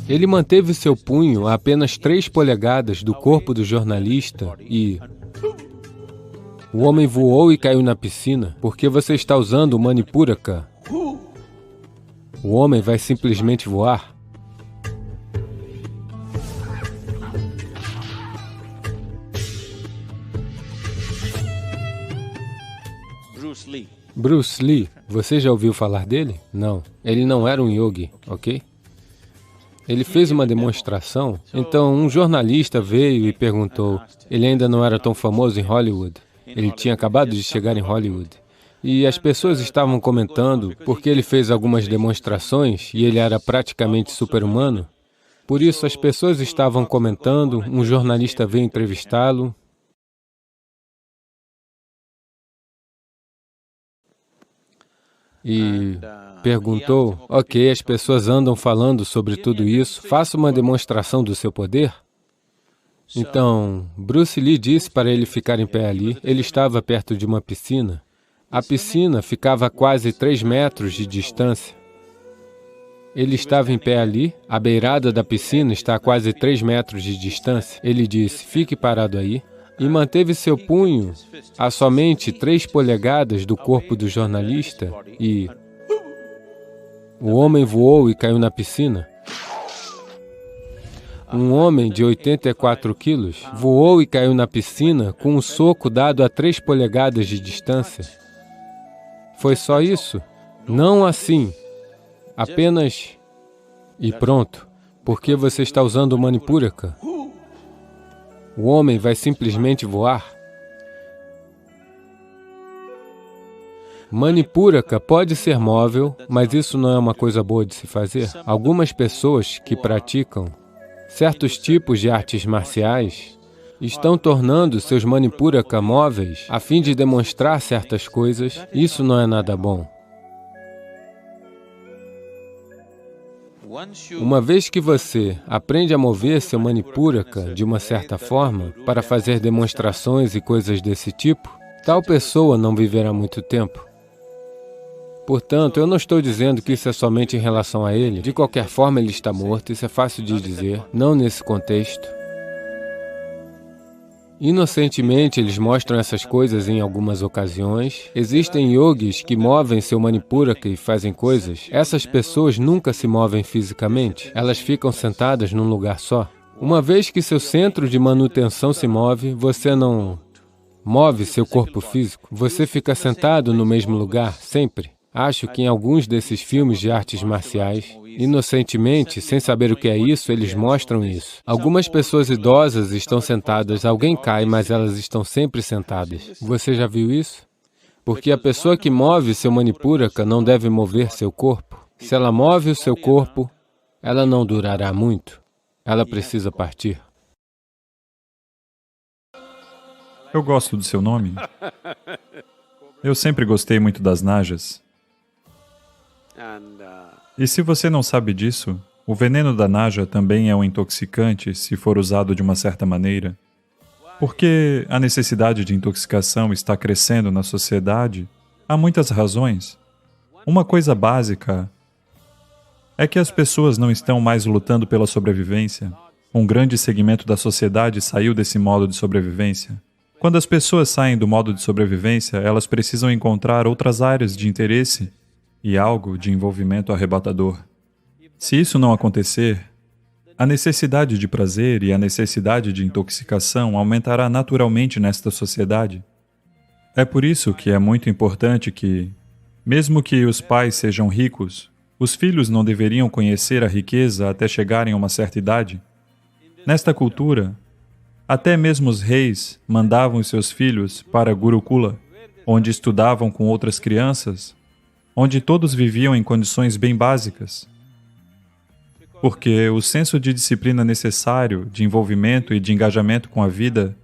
Ele manteve seu punho a apenas 3 polegadas do corpo do jornalista e... O homem voou e caiu na piscina. Por que você está usando o Manipuraka? O homem vai simplesmente voar. Bruce Lee, você já ouviu falar dele? Não, ele não era um yogi, ok? Ele fez uma demonstração, então um jornalista veio e perguntou, ele ainda não era tão famoso em Hollywood, ele tinha acabado de chegar em Hollywood, e as pessoas estavam comentando porque ele fez algumas demonstrações e ele era praticamente super-humano, por isso as pessoas estavam comentando, um jornalista veio entrevistá-lo, e perguntou, ok, as pessoas andam falando sobre tudo isso, faça uma demonstração do seu poder. Então, Bruce Lee disse para ele ficar em pé ali, ele estava perto de uma piscina. A piscina ficava a quase 3 metros de distância. Ele estava em pé ali, a beirada da piscina está a quase 3 metros de distância. Ele disse, fique parado aí, e manteve seu punho a somente 3 polegadas do corpo do jornalista e o homem voou e caiu na piscina. Um homem de 84 quilos voou e caiu na piscina com um soco dado a 3 polegadas de distância. Foi só isso? Não assim. Apenas... E pronto. Por que você está usando o Manipuraka? O homem vai simplesmente voar? Manipuraka pode ser móvel, mas isso não é uma coisa boa de se fazer. Algumas pessoas que praticam certos tipos de artes marciais estão tornando seus Manipuraka móveis a fim de demonstrar certas coisas. Isso não é nada bom. Uma vez que você aprende a mover seu Manipuraka de uma certa forma para fazer demonstrações e coisas desse tipo, tal pessoa não viverá muito tempo. Portanto, eu não estou dizendo que isso é somente em relação a ele. De qualquer forma, ele está morto, isso é fácil de dizer, não nesse contexto. Inocentemente, eles mostram essas coisas em algumas ocasiões. Existem yogis que movem seu Manipuraka e fazem coisas. Essas pessoas nunca se movem fisicamente, elas ficam sentadas num lugar só. Uma vez que seu centro de manutenção se move, você não move seu corpo físico, você fica sentado no mesmo lugar, sempre. Acho que em alguns desses filmes de artes marciais, inocentemente, sem saber o que é isso, eles mostram isso. Algumas pessoas idosas estão sentadas, alguém cai, mas elas estão sempre sentadas. Você já viu isso? Porque a pessoa que move seu Manipuraka não deve mover seu corpo. Se ela move o seu corpo, ela não durará muito. Ela precisa partir. Eu gosto do seu nome. Eu sempre gostei muito das najas. E se você não sabe disso, o veneno da naja também é um intoxicante se for usado de uma certa maneira. Porque a necessidade de intoxicação está crescendo na sociedade, há muitas razões. Uma coisa básica é que as pessoas não estão mais lutando pela sobrevivência. Um grande segmento da sociedade saiu desse modo de sobrevivência. Quando as pessoas saem do modo de sobrevivência, elas precisam encontrar outras áreas de interesse e algo de envolvimento arrebatador. Se isso não acontecer, a necessidade de prazer e a necessidade de intoxicação aumentará naturalmente nesta sociedade. É por isso que é muito importante que, mesmo que os pais sejam ricos, os filhos não deveriam conhecer a riqueza até chegarem a uma certa idade. Nesta cultura, até mesmo os reis mandavam seus filhos para Gurukula, onde estudavam com outras crianças, onde todos viviam em condições bem básicas. Porque o senso de disciplina necessário, de envolvimento e de engajamento com a vida,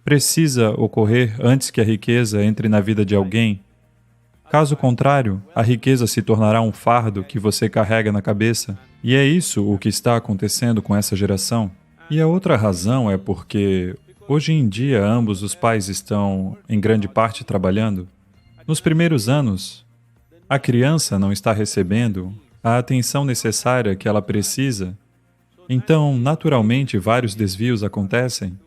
precisa ocorrer antes que a riqueza entre na vida de alguém. Caso contrário, a riqueza se tornará um fardo que você carrega na cabeça. E é isso o que está acontecendo com essa geração. E a outra razão é porque, hoje em dia, ambos os pais estão, em grande parte, trabalhando. Nos primeiros anos, a criança não está recebendo a atenção necessária que ela precisa, então, naturalmente, vários desvios acontecem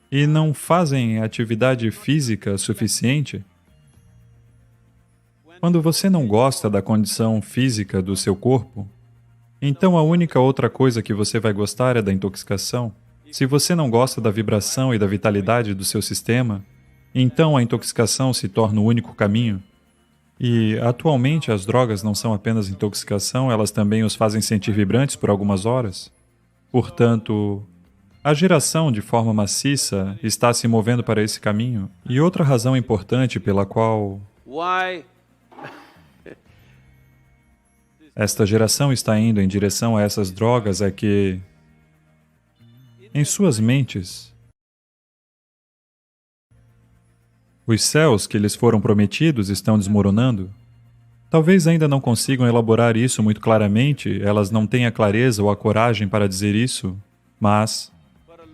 e não fazem atividade física suficiente. Quando você não gosta da condição física do seu corpo, então a única outra coisa que você vai gostar é da intoxicação. Se você não gosta da vibração e da vitalidade do seu sistema, então a intoxicação se torna o único caminho. E, atualmente, as drogas não são apenas intoxicação, elas também os fazem sentir vibrantes por algumas horas. Portanto, a geração, de forma maciça, está se movendo para esse caminho. E outra razão importante pela qual esta geração está indo em direção a essas drogas é que, em suas mentes, os céus que lhes foram prometidos estão desmoronando. Talvez ainda não consigam elaborar isso muito claramente, elas não têm a clareza ou a coragem para dizer isso, mas,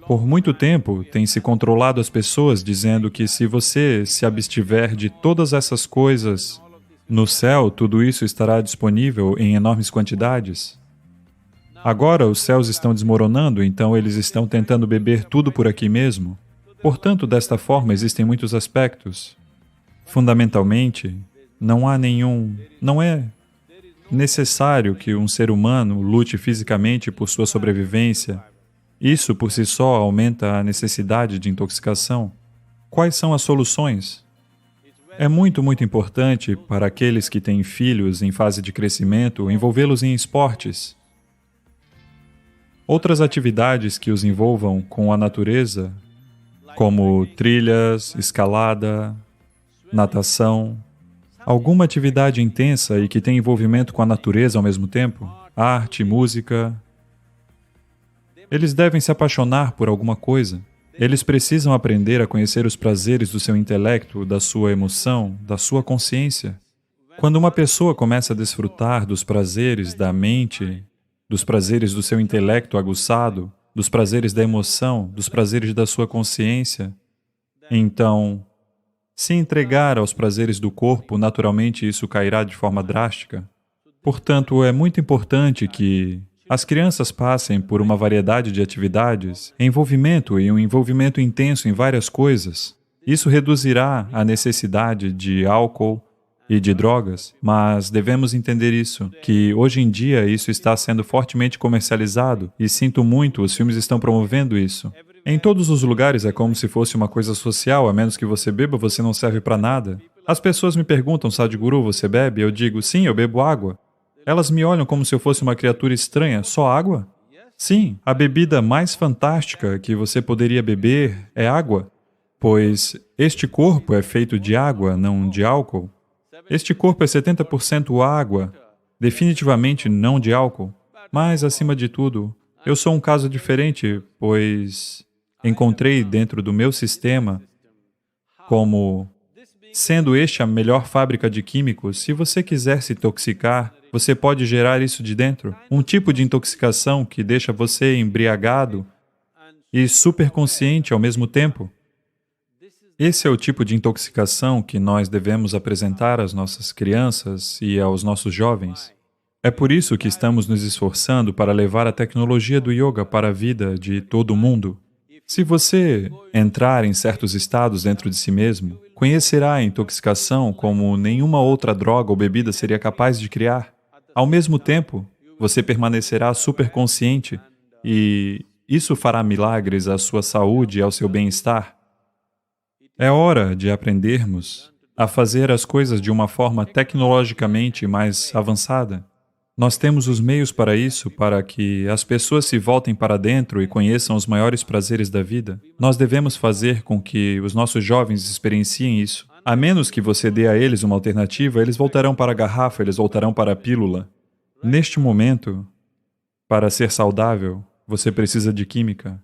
por muito tempo, tem se controlado as pessoas dizendo que se você se abstiver de todas essas coisas, No céu, tudo isso estará disponível em enormes quantidades. Agora, os céus estão desmoronando, então eles estão tentando beber tudo por aqui mesmo. Portanto, desta forma, existem muitos aspectos. Fundamentalmente, não é necessário que um ser humano lute fisicamente por sua sobrevivência. Isso, por si só, aumenta a necessidade de intoxicação. Quais são as soluções? É muito importante para aqueles que têm filhos em fase de crescimento envolvê-los em esportes. Outras atividades que os envolvam com a natureza, como trilhas, escalada, natação, alguma atividade intensa e que tem envolvimento com a natureza ao mesmo tempo, arte, música. Eles devem se apaixonar por alguma coisa. Eles precisam aprender a conhecer os prazeres do seu intelecto, da sua emoção, da sua consciência. Quando uma pessoa começa a desfrutar dos prazeres da mente, dos prazeres do seu intelecto aguçado, dos prazeres da emoção, dos prazeres da sua consciência, então, se entregar aos prazeres do corpo, naturalmente isso cairá de forma drástica. Portanto, é muito importante que as crianças passem por uma variedade de atividades, envolvimento e um envolvimento intenso em várias coisas. Isso reduzirá a necessidade de álcool e de drogas, mas devemos entender isso, que hoje em dia isso está sendo fortemente comercializado e sinto muito, os filmes estão promovendo isso. Em todos os lugares é como se fosse uma coisa social, a menos que você beba, você não serve para nada. As pessoas me perguntam, Sadhguru, você bebe? Eu digo, sim, eu bebo água. Elas me olham como se eu fosse uma criatura estranha. Só água? Sim, a bebida mais fantástica que você poderia beber é água, pois este corpo é feito de água, não de álcool. Este corpo é 70% água, definitivamente não de álcool. Mas, acima de tudo, eu sou um caso diferente, pois encontrei dentro do meu sistema como sendo este a melhor fábrica de químicos. Se você quiser se intoxicar, você pode gerar isso de dentro. Um tipo de intoxicação que deixa você embriagado e superconsciente ao mesmo tempo. Esse é o tipo de intoxicação que nós devemos apresentar às nossas crianças e aos nossos jovens. É por isso que estamos nos esforçando para levar a tecnologia do yoga para a vida de todo mundo. Se você entrar em certos estados dentro de si mesmo, conhecerá a intoxicação como nenhuma outra droga ou bebida seria capaz de criar. Ao mesmo tempo, você permanecerá superconsciente e isso fará milagres à sua saúde e ao seu bem-estar. É hora de aprendermos a fazer as coisas de uma forma tecnologicamente mais avançada. Nós temos os meios para isso, para que as pessoas se voltem para dentro e conheçam os maiores prazeres da vida. Nós devemos fazer com que os nossos jovens experienciem isso. A menos que você dê a eles uma alternativa, eles voltarão para a garrafa, eles voltarão para a pílula. Neste momento, para ser saudável, você precisa de química.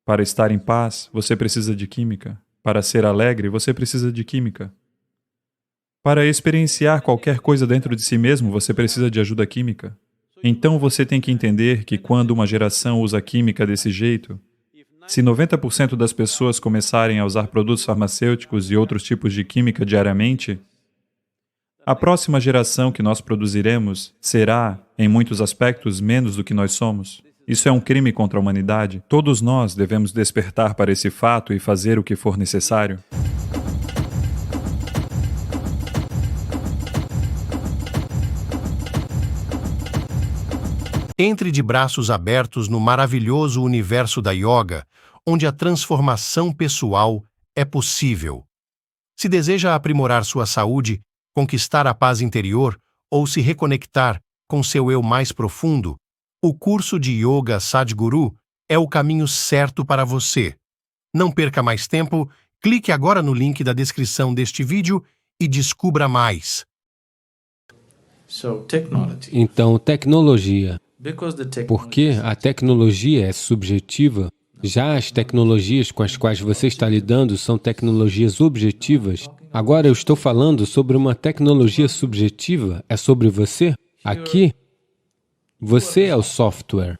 Para estar em paz, você precisa de química. Para ser alegre, você precisa de química. Para experienciar qualquer coisa dentro de si mesmo, você precisa de ajuda química. Então você tem que entender que quando uma geração usa química desse jeito, se 90% das pessoas começarem a usar produtos farmacêuticos e outros tipos de química diariamente, a próxima geração que nós produziremos será, em muitos aspectos, menos do que nós somos. Isso é um crime contra a humanidade. Todos nós devemos despertar para esse fato e fazer o que for necessário. Entre de braços abertos no maravilhoso universo da yoga, onde a transformação pessoal é possível. Se deseja aprimorar sua saúde, conquistar a paz interior ou se reconectar com seu eu mais profundo, o curso de Yoga Sadhguru é o caminho certo para você. Não perca mais tempo, clique agora no link da descrição deste vídeo e descubra mais. Então, tecnologia. Porque a tecnologia é subjetiva, já as tecnologias com as quais você está lidando são tecnologias objetivas. Agora eu estou falando sobre uma tecnologia subjetiva, é sobre você. Aqui, você é o software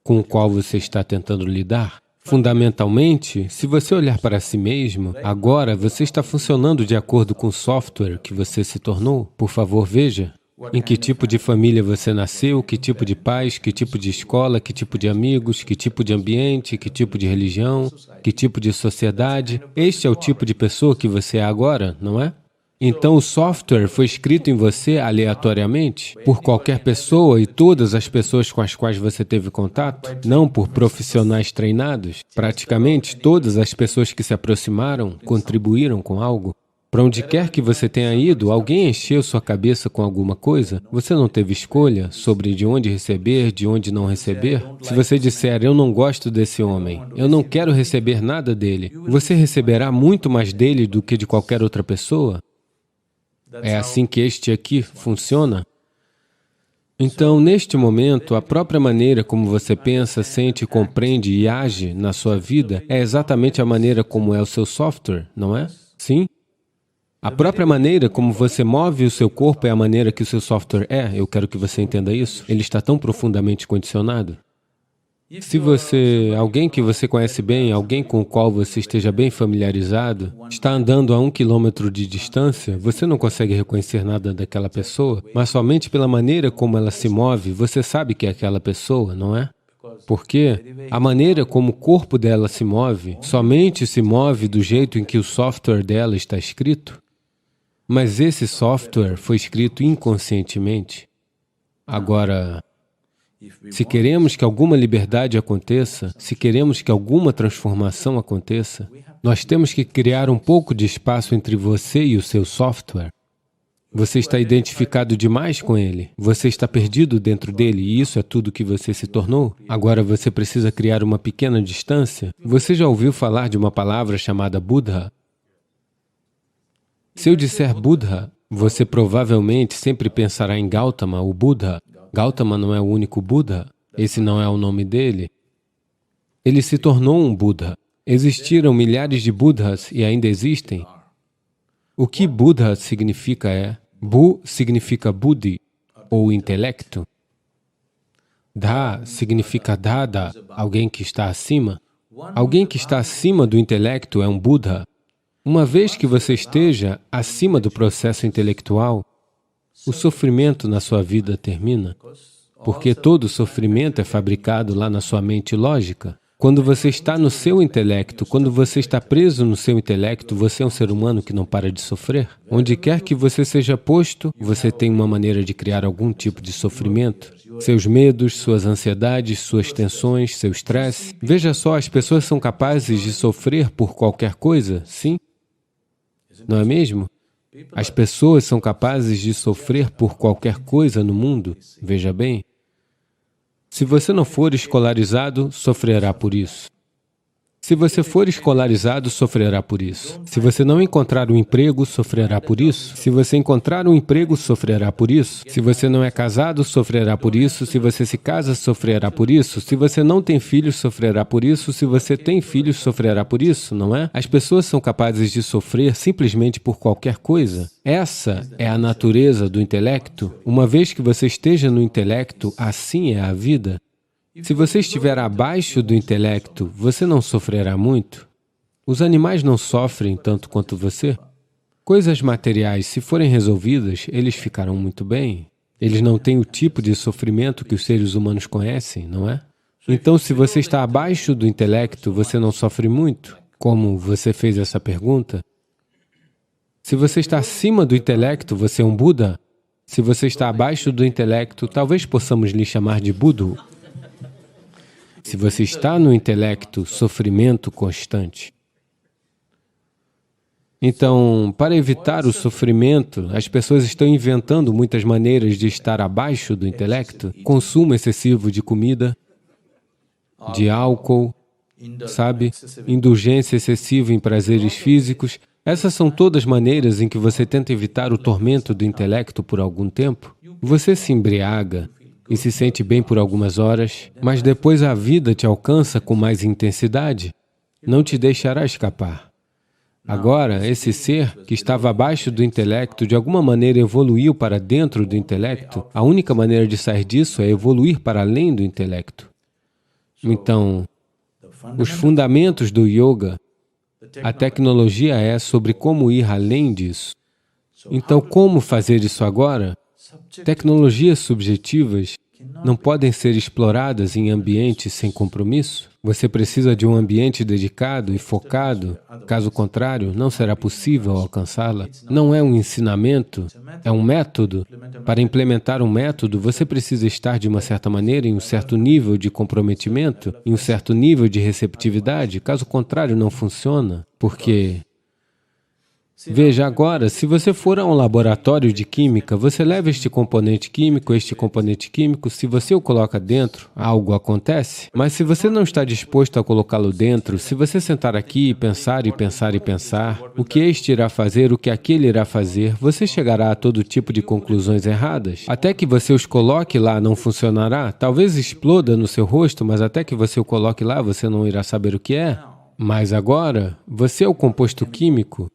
com o qual você está tentando lidar. Fundamentalmente, se você olhar para si mesmo, agora você está funcionando de acordo com o software que você se tornou. Por favor, veja. Em que tipo de família você nasceu, que tipo de pais, que tipo de escola, que tipo de amigos, que tipo de ambiente, que tipo de religião, que tipo de sociedade. Este é o tipo de pessoa que você é agora, não é? Então o software foi escrito em você aleatoriamente por qualquer pessoa e todas as pessoas com as quais você teve contato, não por profissionais treinados. Praticamente todas as pessoas que se aproximaram contribuíram com algo. Para onde quer que você tenha ido, alguém encheu sua cabeça com alguma coisa? Você não teve escolha sobre de onde receber, de onde não receber? Se você disser, eu não gosto desse homem, eu não quero receber nada dele, você receberá muito mais dele do que de qualquer outra pessoa? É assim que este aqui funciona? Então, neste momento, a própria maneira como você pensa, sente, compreende e age na sua vida é exatamente a maneira como é o seu software, não é? Sim? A própria maneira como você move o seu corpo é a maneira que o seu software é. Eu quero que você entenda isso. Ele está tão profundamente condicionado. Se alguém que você conhece bem, alguém com o qual você esteja bem familiarizado, está andando a 1 quilômetro de distância, você não consegue reconhecer nada daquela pessoa, mas somente pela maneira como ela se move, você sabe que é aquela pessoa, não é? Porque a maneira como o corpo dela se move, somente se move do jeito em que o software dela está escrito. Mas esse software foi escrito inconscientemente. Agora, se queremos que alguma liberdade aconteça, se queremos que alguma transformação aconteça, nós temos que criar um pouco de espaço entre você e o seu software. Você está identificado demais com ele, você está perdido dentro dele e isso é tudo que você se tornou. Agora você precisa criar uma pequena distância. Você já ouviu falar de uma palavra chamada Buddha? Se eu disser Buddha, você provavelmente sempre pensará em Gautama, o Buddha. Gautama não é o único Buddha, esse não é o nome dele. Ele se tornou um Buddha. Existiram milhares de Buddhas e ainda existem. O que Buddha significa é, Bu significa Buddhi, ou intelecto. Dha significa Dada, alguém que está acima. Alguém que está acima do intelecto é um Buddha. Uma vez que você esteja acima do processo intelectual, o sofrimento na sua vida termina, porque todo sofrimento é fabricado lá na sua mente lógica. Quando você está no seu intelecto, quando você está preso no seu intelecto, você é um ser humano que não para de sofrer. Onde quer que você seja posto, você tem uma maneira de criar algum tipo de sofrimento. Seus medos, suas ansiedades, suas tensões, seu estresse. Veja só, as pessoas são capazes de sofrer por qualquer coisa, sim? Não é mesmo? As pessoas são capazes de sofrer por qualquer coisa no mundo, veja bem. Se você não for escolarizado, sofrerá por isso. Se você for escolarizado, sofrerá por isso. Se você não encontrar um emprego, sofrerá por isso. Se você encontrar um emprego, sofrerá por isso. Se você não é casado, sofrerá por isso. Se você se casa, sofrerá por isso. Se você não tem filhos, sofrerá por isso. Se você tem filhos, sofrerá por isso, não é? As pessoas são capazes de sofrer simplesmente por qualquer coisa. Essa é a natureza do intelecto. Uma vez que você esteja no intelecto, assim é a vida. Se você estiver abaixo do intelecto, você não sofrerá muito. Os animais não sofrem tanto quanto você. Coisas materiais, se forem resolvidas, eles ficarão muito bem. Eles não têm o tipo de sofrimento que os seres humanos conhecem, não é? Então, se você está abaixo do intelecto, você não sofre muito. Como você fez essa pergunta? Se você está acima do intelecto, você é um Buda. Se você está abaixo do intelecto, talvez possamos lhe chamar de Budo. Se você está no intelecto, sofrimento constante. Então, para evitar o sofrimento, as pessoas estão inventando muitas maneiras de estar abaixo do intelecto. Consumo excessivo de comida, de álcool, sabe? Indulgência excessiva em prazeres físicos. Essas são todas maneiras em que você tenta evitar o tormento do intelecto por algum tempo. Você se embriaga e se sente bem por algumas horas, mas depois a vida te alcança com mais intensidade, não te deixará escapar. Agora, esse ser que estava abaixo do intelecto, de alguma maneira evoluiu para dentro do intelecto. A única maneira de sair disso é evoluir para além do intelecto. Então, os fundamentos do yoga, a tecnologia é sobre como ir além disso. Então, como fazer isso agora? Tecnologias subjetivas não podem ser exploradas em ambientes sem compromisso. Você precisa de um ambiente dedicado e focado, caso contrário, não será possível alcançá-la. Não é um ensinamento, é um método. Para implementar um método, você precisa estar de uma certa maneira em um certo nível de comprometimento, em um certo nível de receptividade, caso contrário, não funciona, porque... Veja agora, se você for a um laboratório de química, você leva este componente químico, se você o coloca dentro, algo acontece. Mas se você não está disposto a colocá-lo dentro, se você sentar aqui e pensar e pensar e pensar, o que este irá fazer, o que aquele irá fazer, você chegará a todo tipo de conclusões erradas. Até que você os coloque lá, não funcionará. Talvez exploda no seu rosto, mas até que você o coloque lá, você não irá saber o que é. Mas agora, você é o composto químico.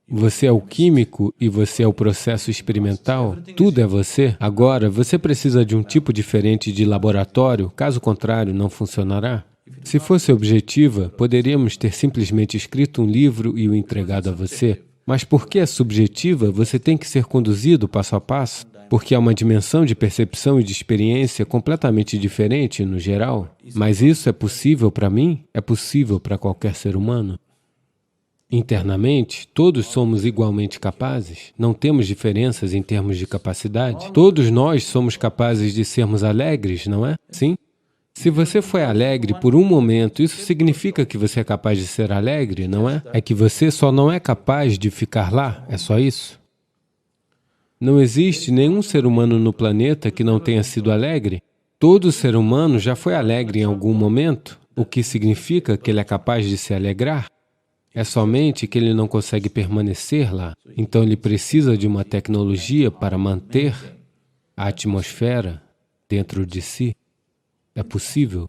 Você é o químico e você é o processo experimental. Tudo é você. Agora, você precisa de um tipo diferente de laboratório, caso contrário, não funcionará. Se fosse objetiva, poderíamos ter simplesmente escrito um livro e o entregado a você. Mas porque é subjetiva, você tem que ser conduzido passo a passo, porque há uma dimensão de percepção e de experiência completamente diferente no geral. Mas isso é possível para mim? É possível para qualquer ser humano. Internamente, todos somos igualmente capazes, não temos diferenças em termos de capacidade. Todos nós somos capazes de sermos alegres, não é? Sim? Se você foi alegre por um momento, isso significa que você é capaz de ser alegre, não é? É que você só não é capaz de ficar lá, é só isso. Não existe nenhum ser humano no planeta que não tenha sido alegre. Todo ser humano já foi alegre em algum momento, o que significa que ele é capaz de se alegrar. É somente que ele não consegue permanecer lá. Então ele precisa de uma tecnologia para manter a atmosfera dentro de si. É possível.